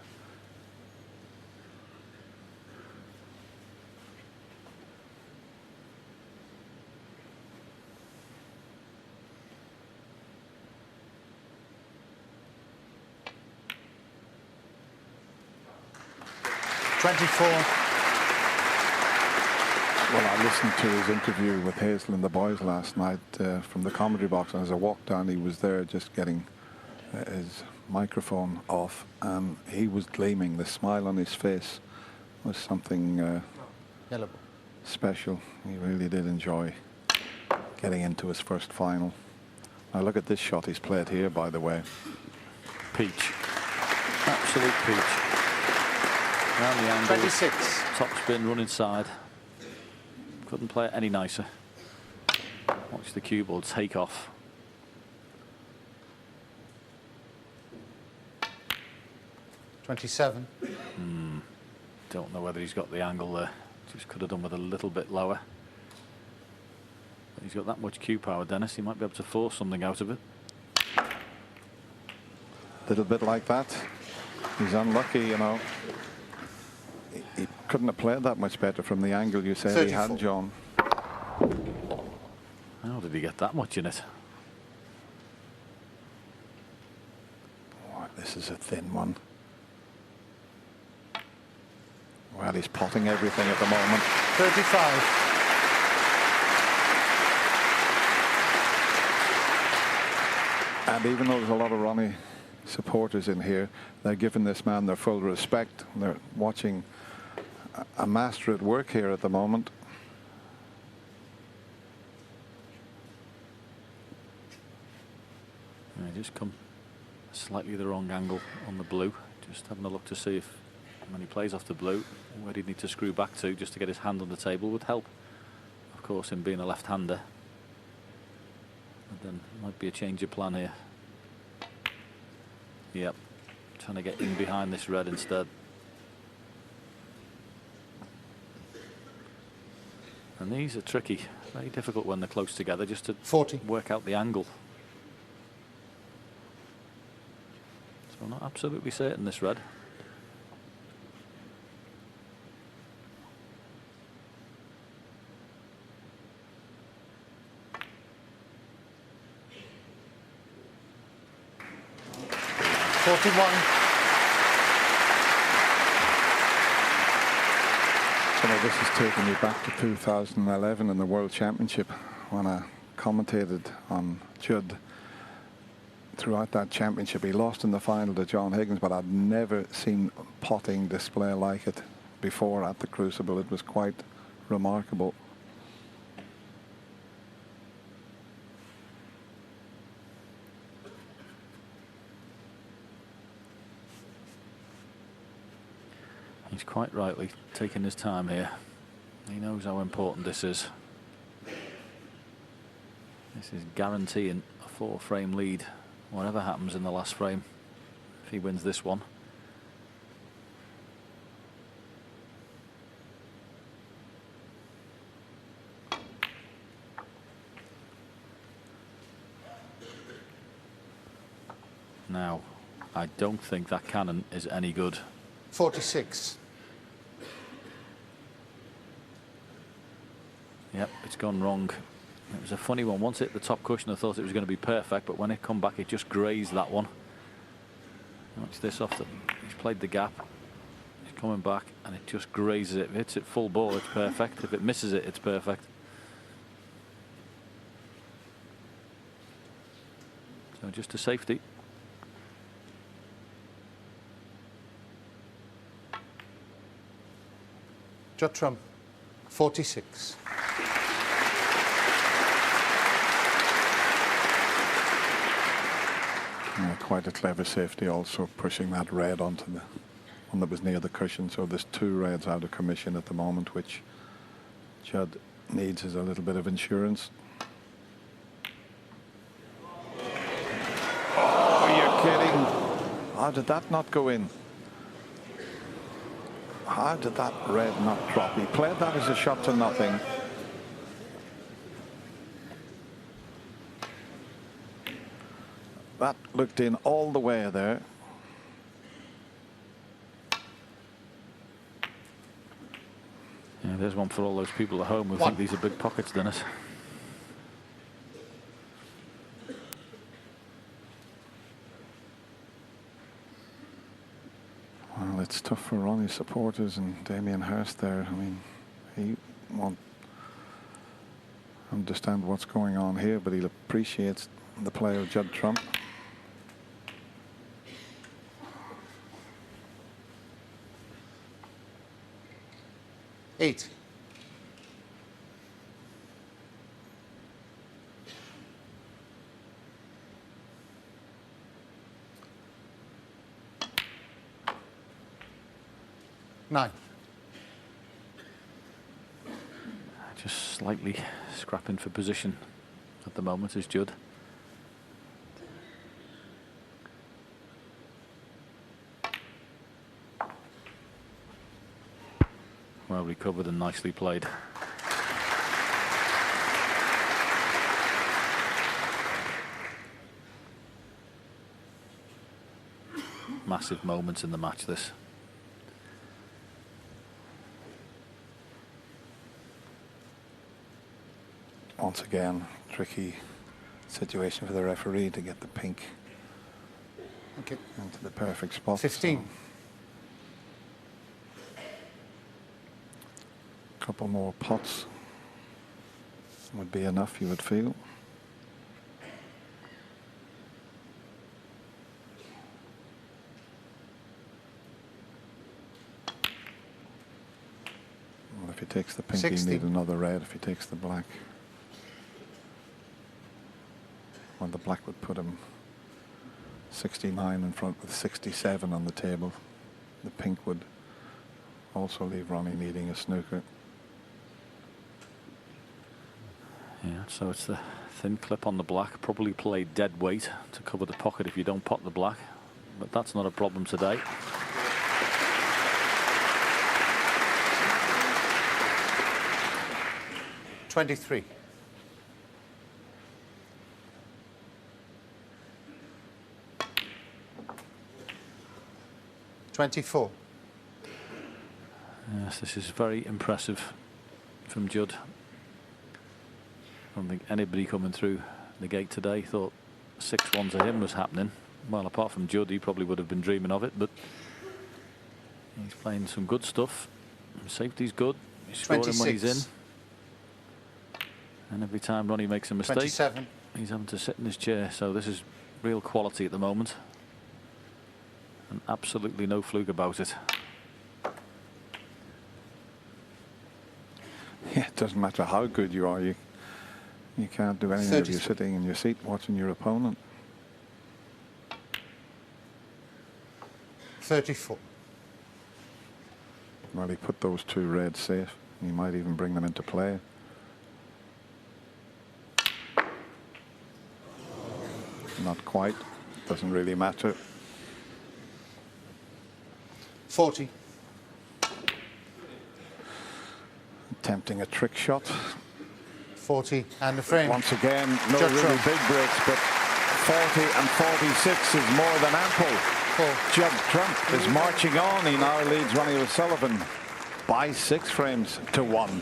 Well, I listened to his interview with Hazel and the boys last night from the commentary box, and as I walked down, he was there just getting his microphone off, and he was gleaming. The smile on his face was something special. He really did enjoy getting into his first final. Now look at this shot he's played here, by the way. Peach. Absolute peach. Round the angle. 26. Top spin, run inside. Couldn't play it any nicer. Watch the cue ball take off. $27. Don't know whether he's got the angle there. Just could have done with a little bit lower. But he's got that much cue power, Dennis. He might be able to force something out of it. Little bit like that. He's unlucky, you know. He couldn't have played that much better from the angle you said 34. he had, John. How did he get that much in it? Oh, this is a thin one. Well, he's potting everything at the moment. 35. And even though there's a lot of Ronnie supporters in here, they're giving this man their full respect. They're watching a master at work here at the moment. Just come slightly the wrong angle on the blue. Just having a look to see if when he plays off the blue, where he'd need to screw back to just to get his hand on the table would help. Of course, him being a left-hander. But then might be a change of plan here. Yep, trying to get in behind this red instead. And these are tricky, very difficult when they're close together, just to 40. work out the angle. So I'm not absolutely certain this red. This is taking me back to 2011 in the World Championship when I commentated on Judd. Throughout that championship, he lost in the final to John Higgins, but I'd never seen potting display like it before at the Crucible. It was quite remarkable. He's quite rightly taking his time here. He knows how important this is. This is guaranteeing a 4-frame lead, whatever happens in the last frame, if he wins this one. Now, I don't think that cannon is any good. 46. Yep, it's gone wrong. It was a funny one. Once it hit the top cushion, I thought it was going to be perfect, but when it come back, it just grazed that one. Watch this off. He's played the gap. He's coming back, and it just grazes it. If it hits it full ball, it's perfect. If it misses it, it's perfect. So just a safety. Judd Trump, 46. Quite a clever safety also, pushing that red onto the one that was near the cushion. So there's 2 reds out of commission at the moment, which Judd needs as a little bit of insurance. Oh, you're kidding. How did that not go in? How did that red not drop? He played that as a shot to nothing. That looked in all the way there. Yeah, there's one for all those people at home who think these are big pockets, Dennis. Well, it's tough for Ronnie's supporters and Damien Hirst there. I mean, he won't understand what's going on here, but he'll appreciate the play of Judd Trump. Eight. Nine. Just slightly scrapping for position at the moment is Judd. Well recovered and nicely played. Massive moments in the match, this. Once again, tricky situation for the referee to get the pink into the perfect spot. 15. A couple more pots would be enough, you would feel. Well, if he takes the pink, 60. he need another red. If he takes the black, well, the black would put him 69 in front with 67 on the table. The pink would also leave Ronnie needing a snooker. Yeah, so it's the thin clip on the black, probably played dead weight to cover the pocket if you don't pot the black, but that's not a problem today. $23. $24. Yes, this is very impressive from Judd. I don't think anybody coming through the gate today thought 6-1 to him was happening. Well, apart from Judd, he probably would have been dreaming of it, but he's playing some good stuff. Safety's good. He's scoring when he's in. And every time Ronnie makes a mistake, 27. he's having to sit in his chair. So this is real quality at the moment. And absolutely no fluke about it. Yeah, it doesn't matter how good you are, you can't do anything if you're sitting in your seat watching your opponent. 34. Well, he put those 2 reds safe. He might even bring them into play. Not quite. Doesn't really matter. 40. Attempting a trick shot. 40 and the frame. Once again, no Judd really Trump. big breaks, but 40 and 46 is more than ample. Judd Trump is marching on. He now leads Ronnie O'Sullivan by 6 frames to 1.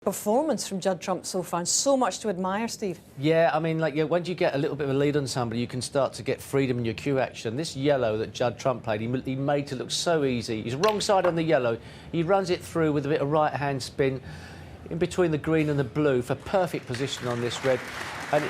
Performance from Judd Trump so far, and so much to admire, Steve. Yeah, I mean, like, yeah, once you get a little bit of a lead on somebody, you can start to get freedom in your cue action. This yellow that Judd Trump played, he made to look so easy. He's wrong side on the yellow. He runs it through with a bit of right-hand spin in between the green and the blue for perfect position on this red. And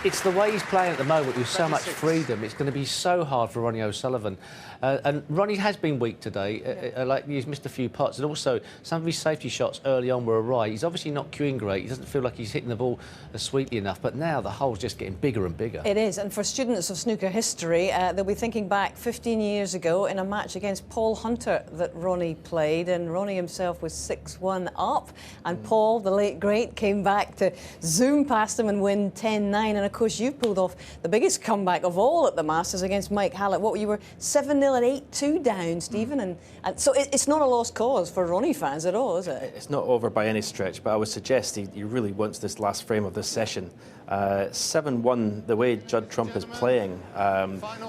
It's the way he's playing at the moment with so much freedom. It's going to be so hard for Ronnie O'Sullivan. And Ronnie has been weak today. Like he's missed a few putts, and also some of his safety shots early on were awry. He's obviously not cueing great. He doesn't feel like he's hitting the ball sweetly enough. But now the hole's just getting bigger and bigger. It is, and for students of snooker history, they'll be thinking back 15 years ago in a match against Paul Hunter that Ronnie played, and Ronnie himself was 6-1 up, and Paul, the late great, came back to zoom past him and win 10-9. And of course, you've pulled off the biggest comeback of all at the Masters against Mike Hallett. What, you were 7-0 and 8-2 down, Stephen, and so it's not a lost cause for Ronnie fans at all, is it? It's not over by any stretch, but I would suggest he really wants this last frame of this session. 7-1, the way Judd Trump is playing,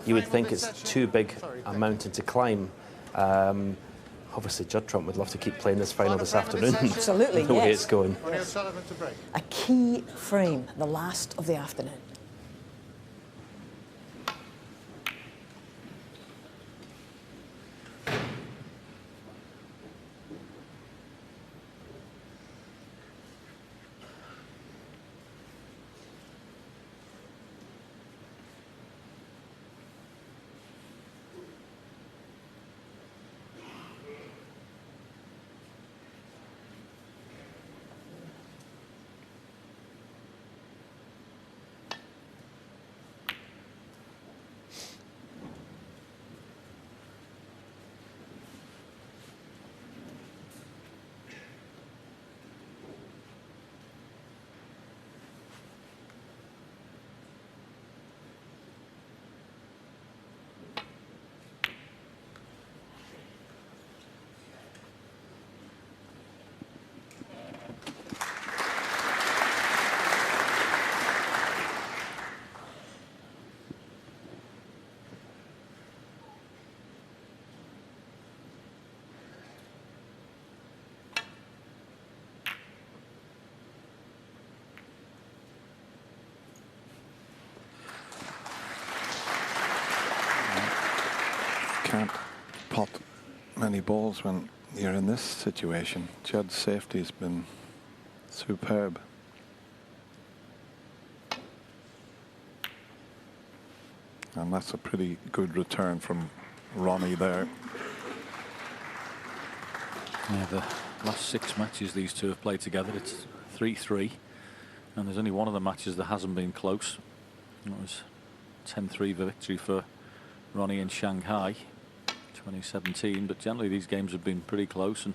you would think it's too big a mountain to climb. Obviously, Judd Trump would love to keep playing this final this afternoon. Absolutely, the way yes. it's going. Ronnie O'Sullivan to break. A key frame, the last of the afternoon. Can't pot many balls when you're in this situation. Judd's safety's been superb. And that's a pretty good return from Ronnie there. Yeah, the last 6 matches these two have played together, it's 3-3, and there's only one of the matches that hasn't been close. It was 10-3 victory for Ronnie in Shanghai 2017, but generally these games have been pretty close, and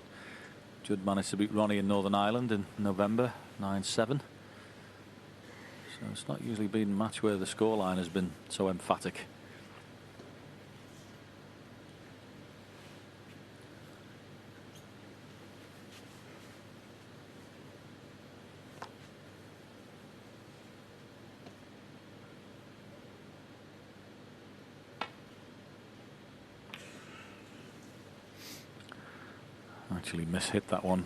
Judd managed to beat Ronnie in Northern Ireland in November 9-7. So it's not usually been a match where the scoreline has been so emphatic. Actually mishit that one.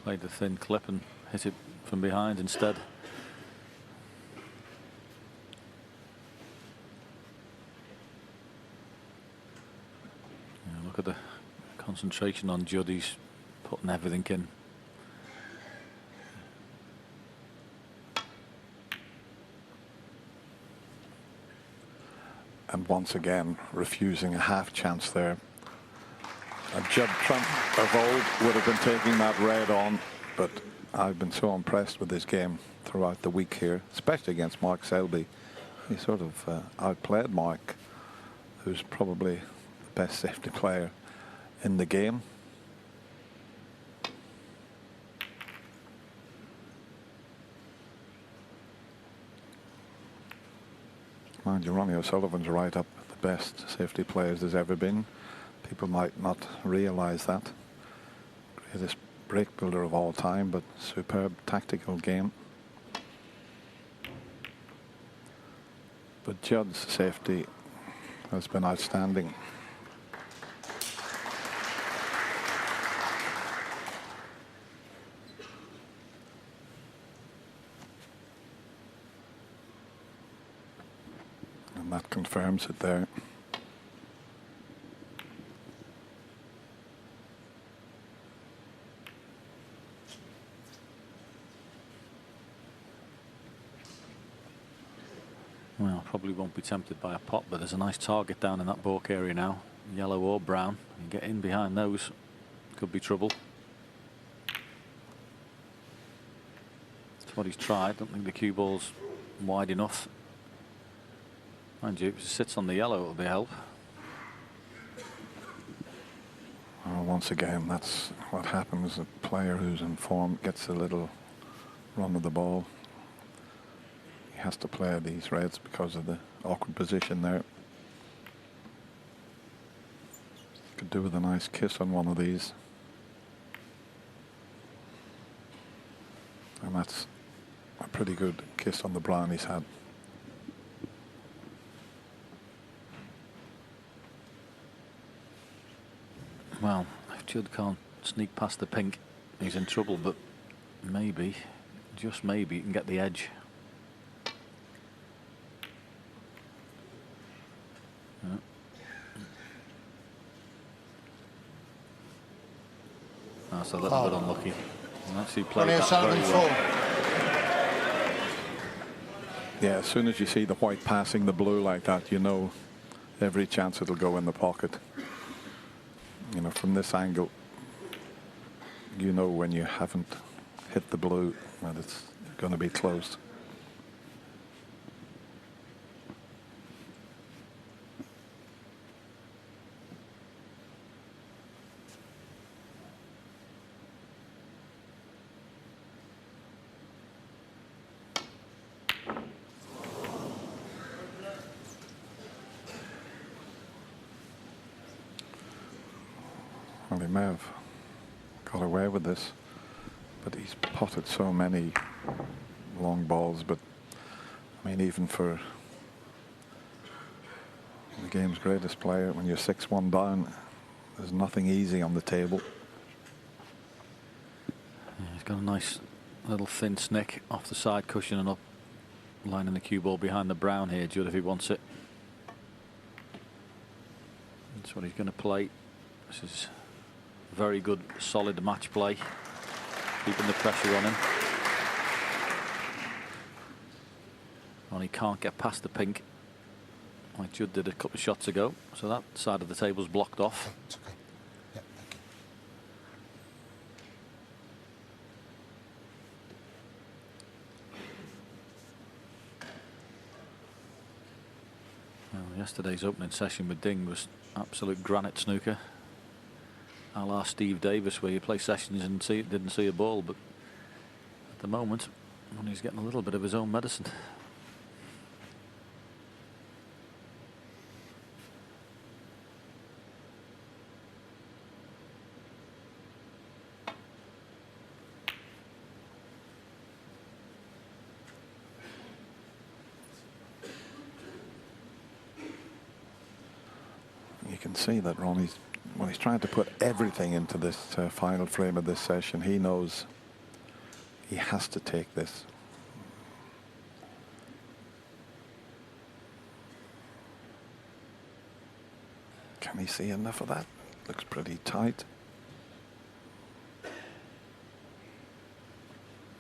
Played the thin clip and hit it from behind instead. Yeah, look at the concentration on Judd. He's putting everything in. And once again, refusing a half chance there. Judd Trump of old would have been taking that red on, but I've been so impressed with his game throughout the week here, especially against Mark Selby. He sort of outplayed Mark, who's probably the best safety player in the game. Mind you, Ronnie O'Sullivan's right up the best safety players there's ever been. People might not realise that. Greatest break builder of all time, but superb tactical game. But Judd's safety has been outstanding. And that confirms it there. Well, probably won't be tempted by a pot, but there's a nice target down in that baulk area now, yellow or brown. You get in behind those, could be trouble. That's what he's tried. Don't think the cue ball's wide enough. Mind you, if it sits on the yellow, it'll be a help. Well, once again, that's what happens. A player who's in form gets a little run of the ball. He has to play these reds because of the awkward position there. Could do with a nice kiss on one of these. And that's a pretty good kiss on the brown he's had. Well, if Judd can't sneak past the pink, he's in trouble, but maybe, just maybe, he can get the edge. Yeah. That's a little bit unlucky. And actually played Ronnie that very O'Sullivan, well. 4. Yeah, as soon as you see the white passing the blue like that, you know every chance it'll go in the pocket. You know, from this angle, you know when you haven't hit the blue that it's going to be close. Well, he may have got away with this, but he's potted so many long balls. But I mean, even for the game's greatest player, when you're 6-1 down, there's nothing easy on the table. Yeah, he's got a nice little thin snick off the side cushion and up, lining the cue ball behind the brown here, Judd, if he wants it. That's what he's going to play. This is very good, solid match play, keeping the pressure on him. And he can't get past the pink, like Judd did a couple of shots ago. So that side of the table's blocked off. It's okay. Yeah, thank you. Well, yesterday's opening session with Ding was absolute granite snooker, a la Steve Davis, where you play sessions and didn't see a ball. But at the moment, he's getting a little bit of his own medicine. You can see that Ronnie's, when he's trying to put everything into this final frame of this session, he knows he has to take this. Can he see enough of that? Looks pretty tight.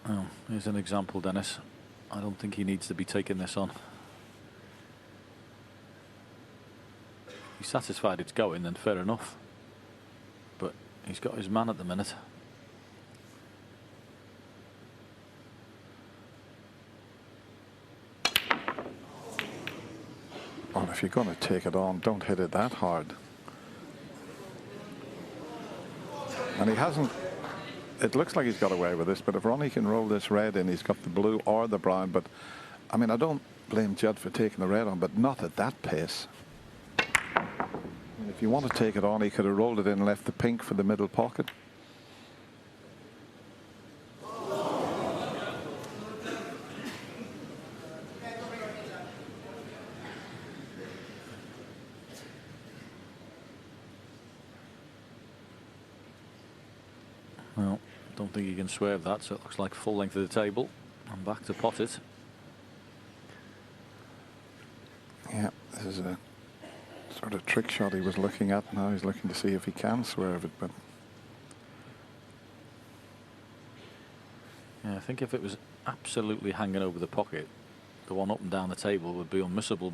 Oh, here's an example, Dennis. I don't think he needs to be taking this on. He's satisfied it's going, then fair enough. But he's got his man at the minute. Well, if you're going to take it on, don't hit it that hard. And he hasn't. It looks like he's got away with this, but if Ronnie can roll this red in, he's got the blue or the brown. But I mean, I don't blame Judd for taking the red on, but not at that pace. If you want to take it on, he could have rolled it in and left the pink for the middle pocket. Well, don't think he can swerve that, so it looks like full length of the table. And back to pot it. Yeah, this is a sort of trick shot he was looking at. Now he's looking to see if he can swerve it, but Yeah, I think if it was absolutely hanging over the pocket, the one up and down the table would be unmissable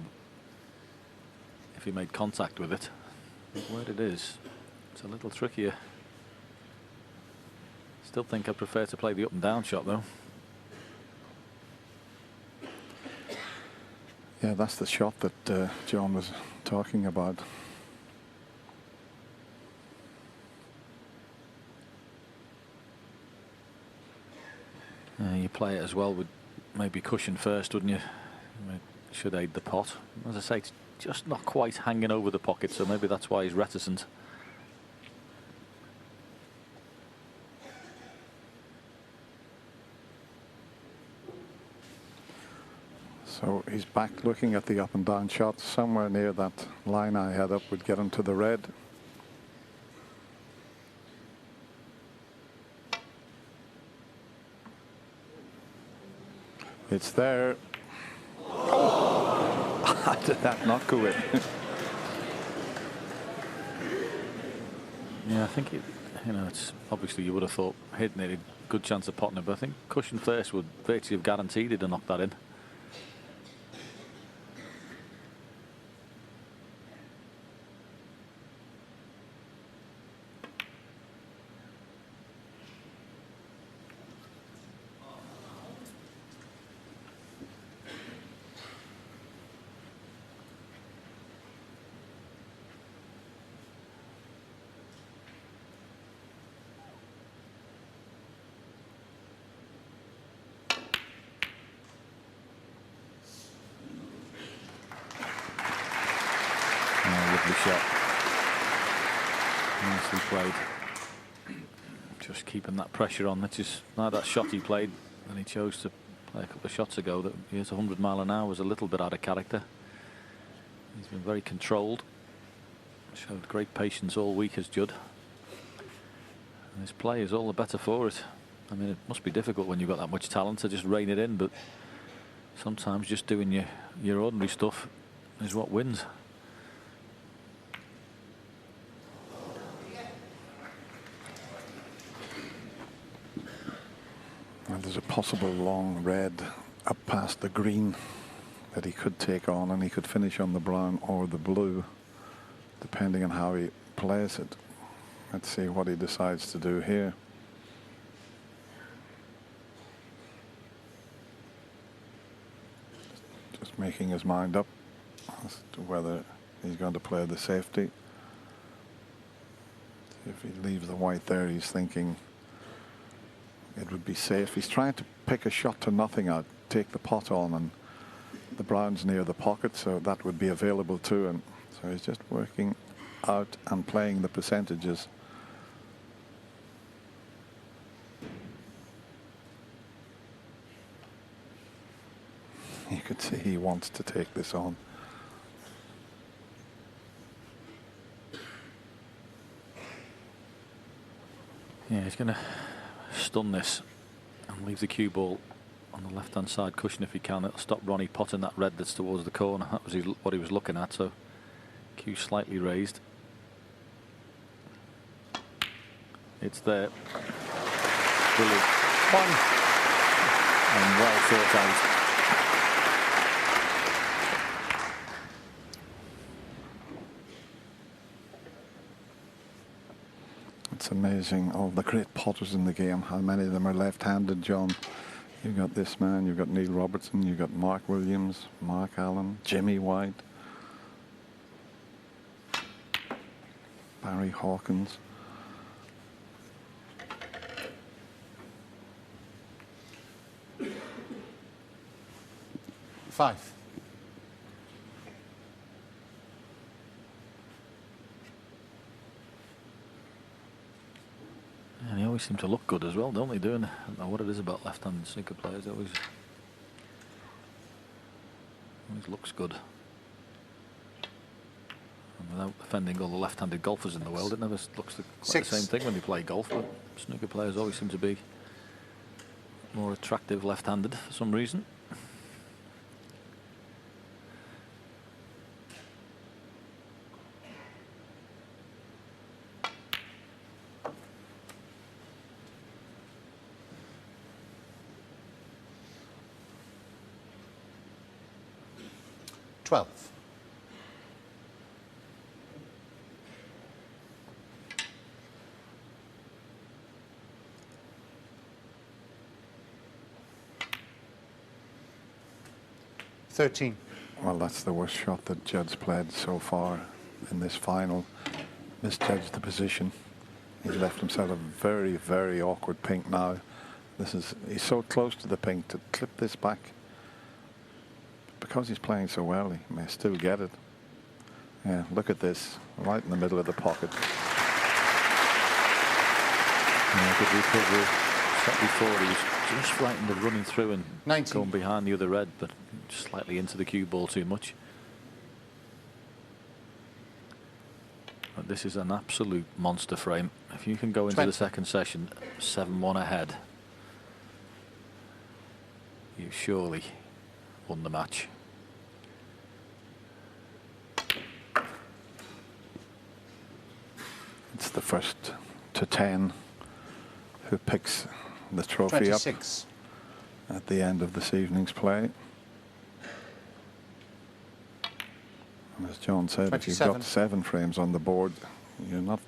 if he made contact with it. But where it is, it's a little trickier. Still think I prefer to play the up and down shot though. Yeah, that's the shot that John was talking about. You play it as well with maybe cushion first, wouldn't you? Should aid the pot. As I say, it's just not quite hanging over the pocket, so maybe that's why he's reticent. So he's back looking at the up and down shot. Somewhere near that line I had up would get him to the red. It's there. Oh. How did that not go in? Yeah, I think it, you know, it's obviously you would have thought hitting it a good chance of potting it, but I think cushion first would virtually have guaranteed it to knock that in. Lovely shot. Nicely played. Just keeping that pressure on. That's just like that shot he played, and he chose to play a couple of shots ago. That he hit 100 mile an hour was a little bit out of character. He's been very controlled. Showed great patience all week as Judd. And his play is all the better for it. I mean, it must be difficult when you've got that much talent to just rein it in, but sometimes just doing your ordinary stuff is what wins. And there's a possible long red up past the green that he could take on, and he could finish on the brown or the blue, depending on how he plays it. Let's see what he decides to do here. Just making his mind up as to whether he's going to play the safety. If he leaves the white there, he's thinking it would be safe. He's trying to pick a shot to nothing out, take the pot on, and the brown's near the pocket, so that would be available to him. So he's just working out and playing the percentages. You could see he wants to take this on. Yeah, he's going to stun this and leave the cue ball on the left hand side cushion if he can. It'll stop Ronnie potting that red that's towards the corner. That was what he was looking at, so cue slightly raised. It's there. Brilliant. One. And well thought out. It's amazing, all the great potters in the game. How many of them are left-handed, John? You've got this man, you've got Neil Robertson, you've got Mark Williams, Mark Allen, Jimmy White, Barry Hawkins. Five. And they always seem to look good as well, don't they? I don't know what it is about left-handed snooker players. It always looks good. And without offending all the left-handed golfers in the world, it never looks quite the same thing when they play golf. But snooker players always seem to be more attractive left-handed for some reason. 12. $13. Well, that's the worst shot that Judd's played so far in this final. Misjudged the position. He's left himself a very, very awkward pink now. He's so close to the pink to clip this back. Because he's playing so well, he may still get it. Yeah, look at this, right in the middle of the pocket. Yeah, good recovery. Shot before, he was just frightened of running through and 19. going behind the other red, but slightly into the cue ball too much. But this is an absolute monster frame. If you can go into 20. the second session 7-1 ahead, you surely won the match. It's the first to 10 who picks the trophy 26. up at the end of this evening's play. And as John said, if you've 27. got 7 frames on the board, you're not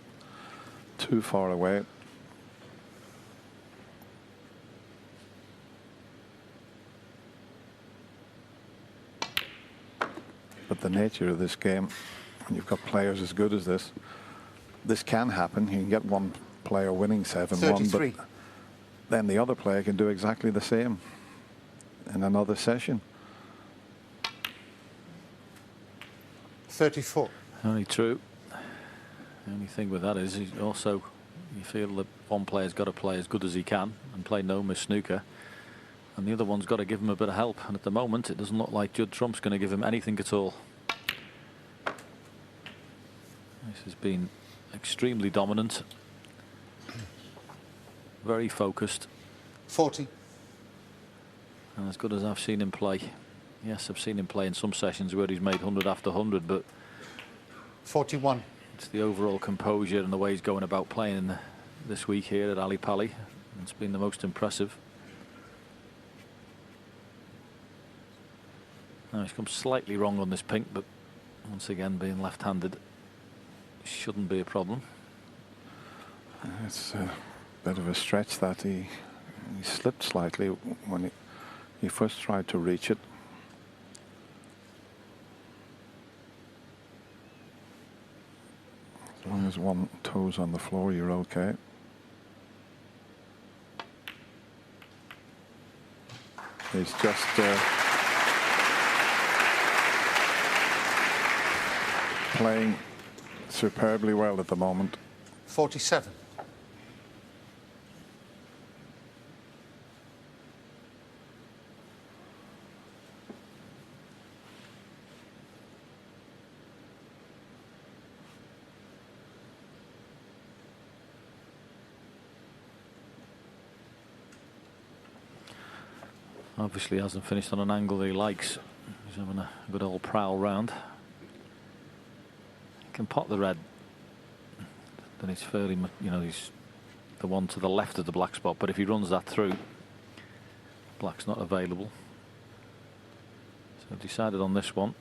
too far away. But the nature of this game, when you've got players as good as this can happen. You can get one player winning 7-1, but then the other player can do exactly the same in another session. 34. Only true. The only thing with that is also you feel that one player's got to play as good as he can and play no miss snooker, and the other one's got to give him a bit of help. And at the moment, it doesn't look like Judd Trump's going to give him anything at all. This has been extremely dominant, very focused. 40. And as good as I've seen him play. Yes, I've seen him play in some sessions where he's made 100 after 100, but 41. it's the overall composure and the way he's going about playing this week here at Ali Pali. It's been the most impressive. Now he's come slightly wrong on this pink, but once again, being left-handed shouldn't be a problem. It's a bit of a stretch that he slipped slightly when he first tried to reach it. As long as one toe's on the floor, you're okay. He's just playing superbly well at the moment. 47. Obviously hasn't finished on an angle that he likes. He's having a good old prowl round. He can pot the red. Then it's fairly, you know, he's the one to the left of the black spot, but if he runs that through, black's not available. So decided on this one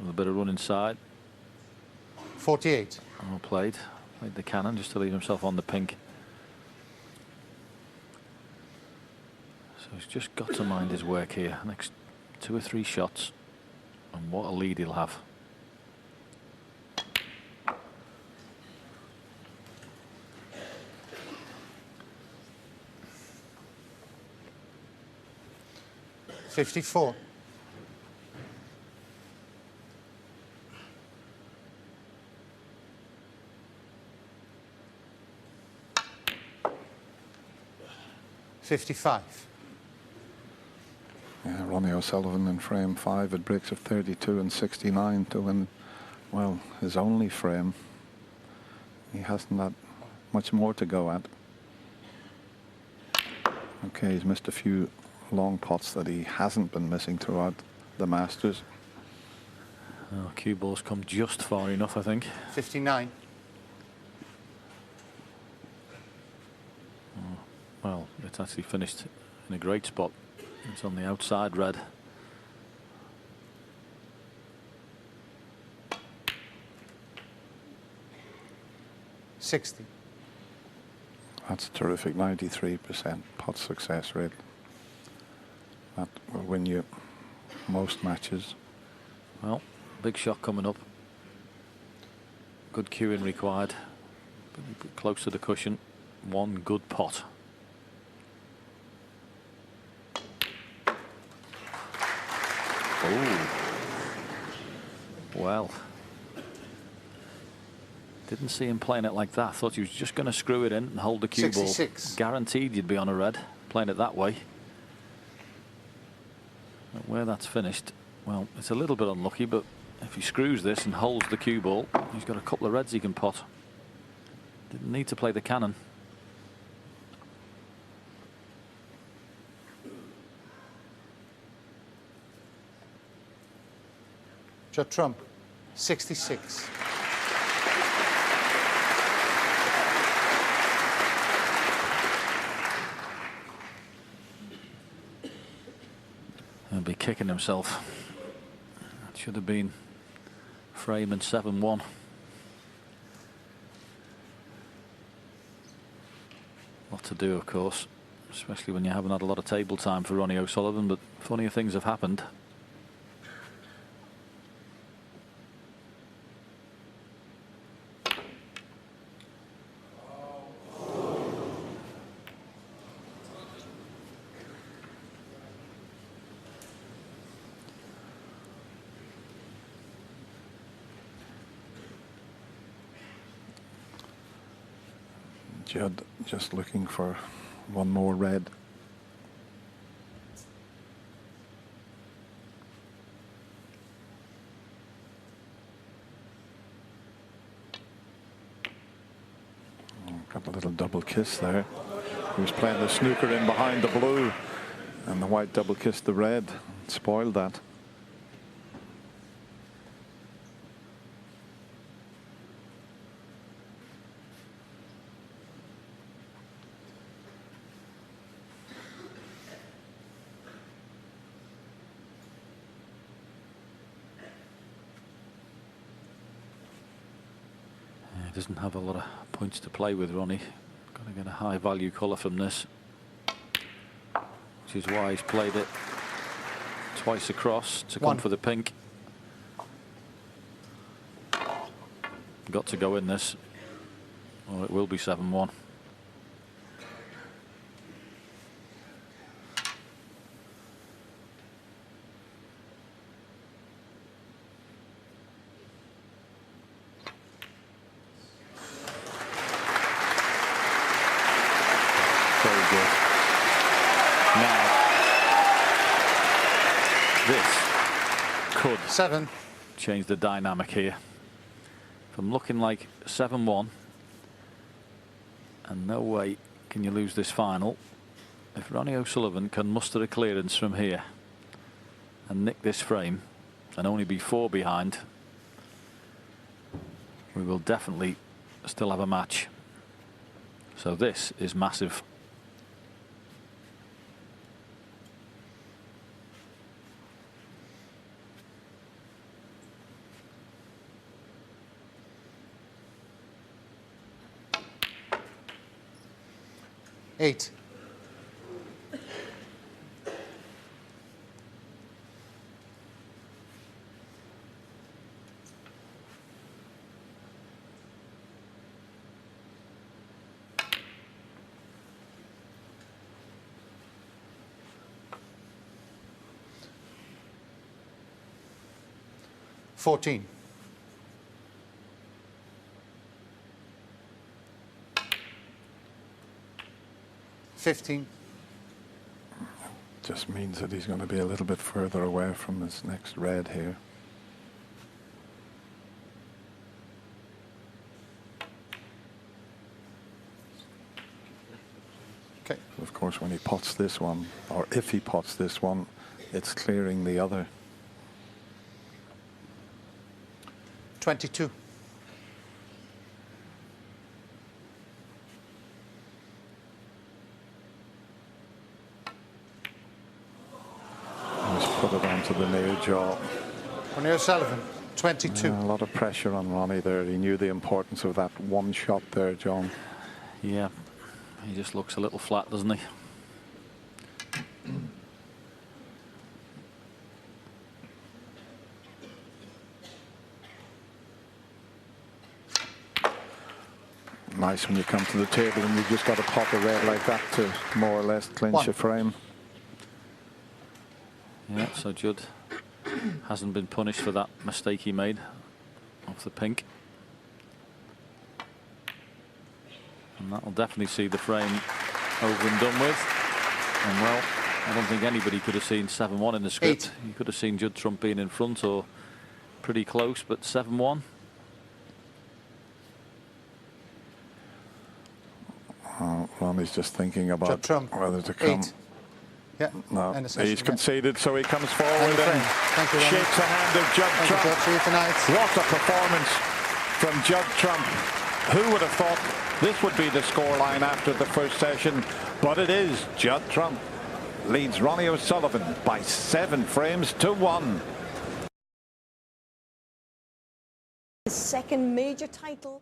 with a bit of run inside. 48. Well played the cannon just to leave himself on the pink. So he's just got to mind his work here. Next 2 or 3 shots, and what a lead he'll have. $54. $55. Yeah, Ronnie O'Sullivan in frame 5 at breaks of 32 and 69 to win, well, his only frame. He hasn't that much more to go at. Okay, he's missed a few long pots that he hasn't been missing throughout the Masters. Oh, cue ball's come just far enough, I think. 59. Well, it's actually finished in a great spot. It's on the outside red. 60. That's terrific, 93% putt success rate. That will win you most matches. Well, big shot coming up. Good cueing required. Close to the cushion. One good pot. Oh. Well. Didn't see him playing it like that. Thought he was just going to screw it in and hold the cue ball. 66. Guaranteed you'd be on a red playing it that way. But where that's finished, well, it's a little bit unlucky, but if he screws this and holds the cue ball, he's got a couple of reds he can pot. Didn't need to play the cannon. Judd Trump, 66. He'll be kicking himself. It should have been frame and 7-1. Lot to do, of course, especially when you haven't had a lot of table time for Ronnie O'Sullivan, but funnier things have happened. Judd just looking for one more red. Got a little double kiss there. He was playing the snooker in behind the blue, and the white double kissed the red. Spoiled that. Doesn't have a lot of points to play with, Ronnie. Got to get a high value colour from this, which is why he's played it twice across to come for the pink. Got to go in this, or it will be 7-1. Seven. Change the dynamic here. From looking like 7-1, and no way can you lose this final. If Ronnie O'Sullivan can muster a clearance from here and nick this frame and only be 4 behind, we will definitely still have a match. So this is massive. Eight. $14. 15. Just means that he's going to be a little bit further away from his next red here. Okay. Of course, when he pots this one, or if he pots this one, it's clearing the other. 22. Put it onto the near jaw. Ronnie O'Sullivan, 22. A lot of pressure on Ronnie there. He knew the importance of that one shot there, John. Yeah, he just looks a little flat, doesn't he? Nice when you come to the table and you just got a pop of red like that to more or less clinch a frame. Yeah, so Judd hasn't been punished for that mistake he made off the pink. And that'll definitely see the frame over and done with. And well, I don't think anybody could have seen 7-1 in the script. You could have seen Judd Trump being in front or pretty close, but 7-1. Ronnie's just thinking about whether to come. 8. Yeah. No, And he's conceded, so he comes forward And the and Thank you, Ronnie. shakes the hand of Judd Thank you, Trump. George. See you tonight. What a performance from Judd Trump. Who would have thought this would be the scoreline after the first session? But it is. Judd Trump leads Ronnie O'Sullivan by 7 frames to 1. His second major title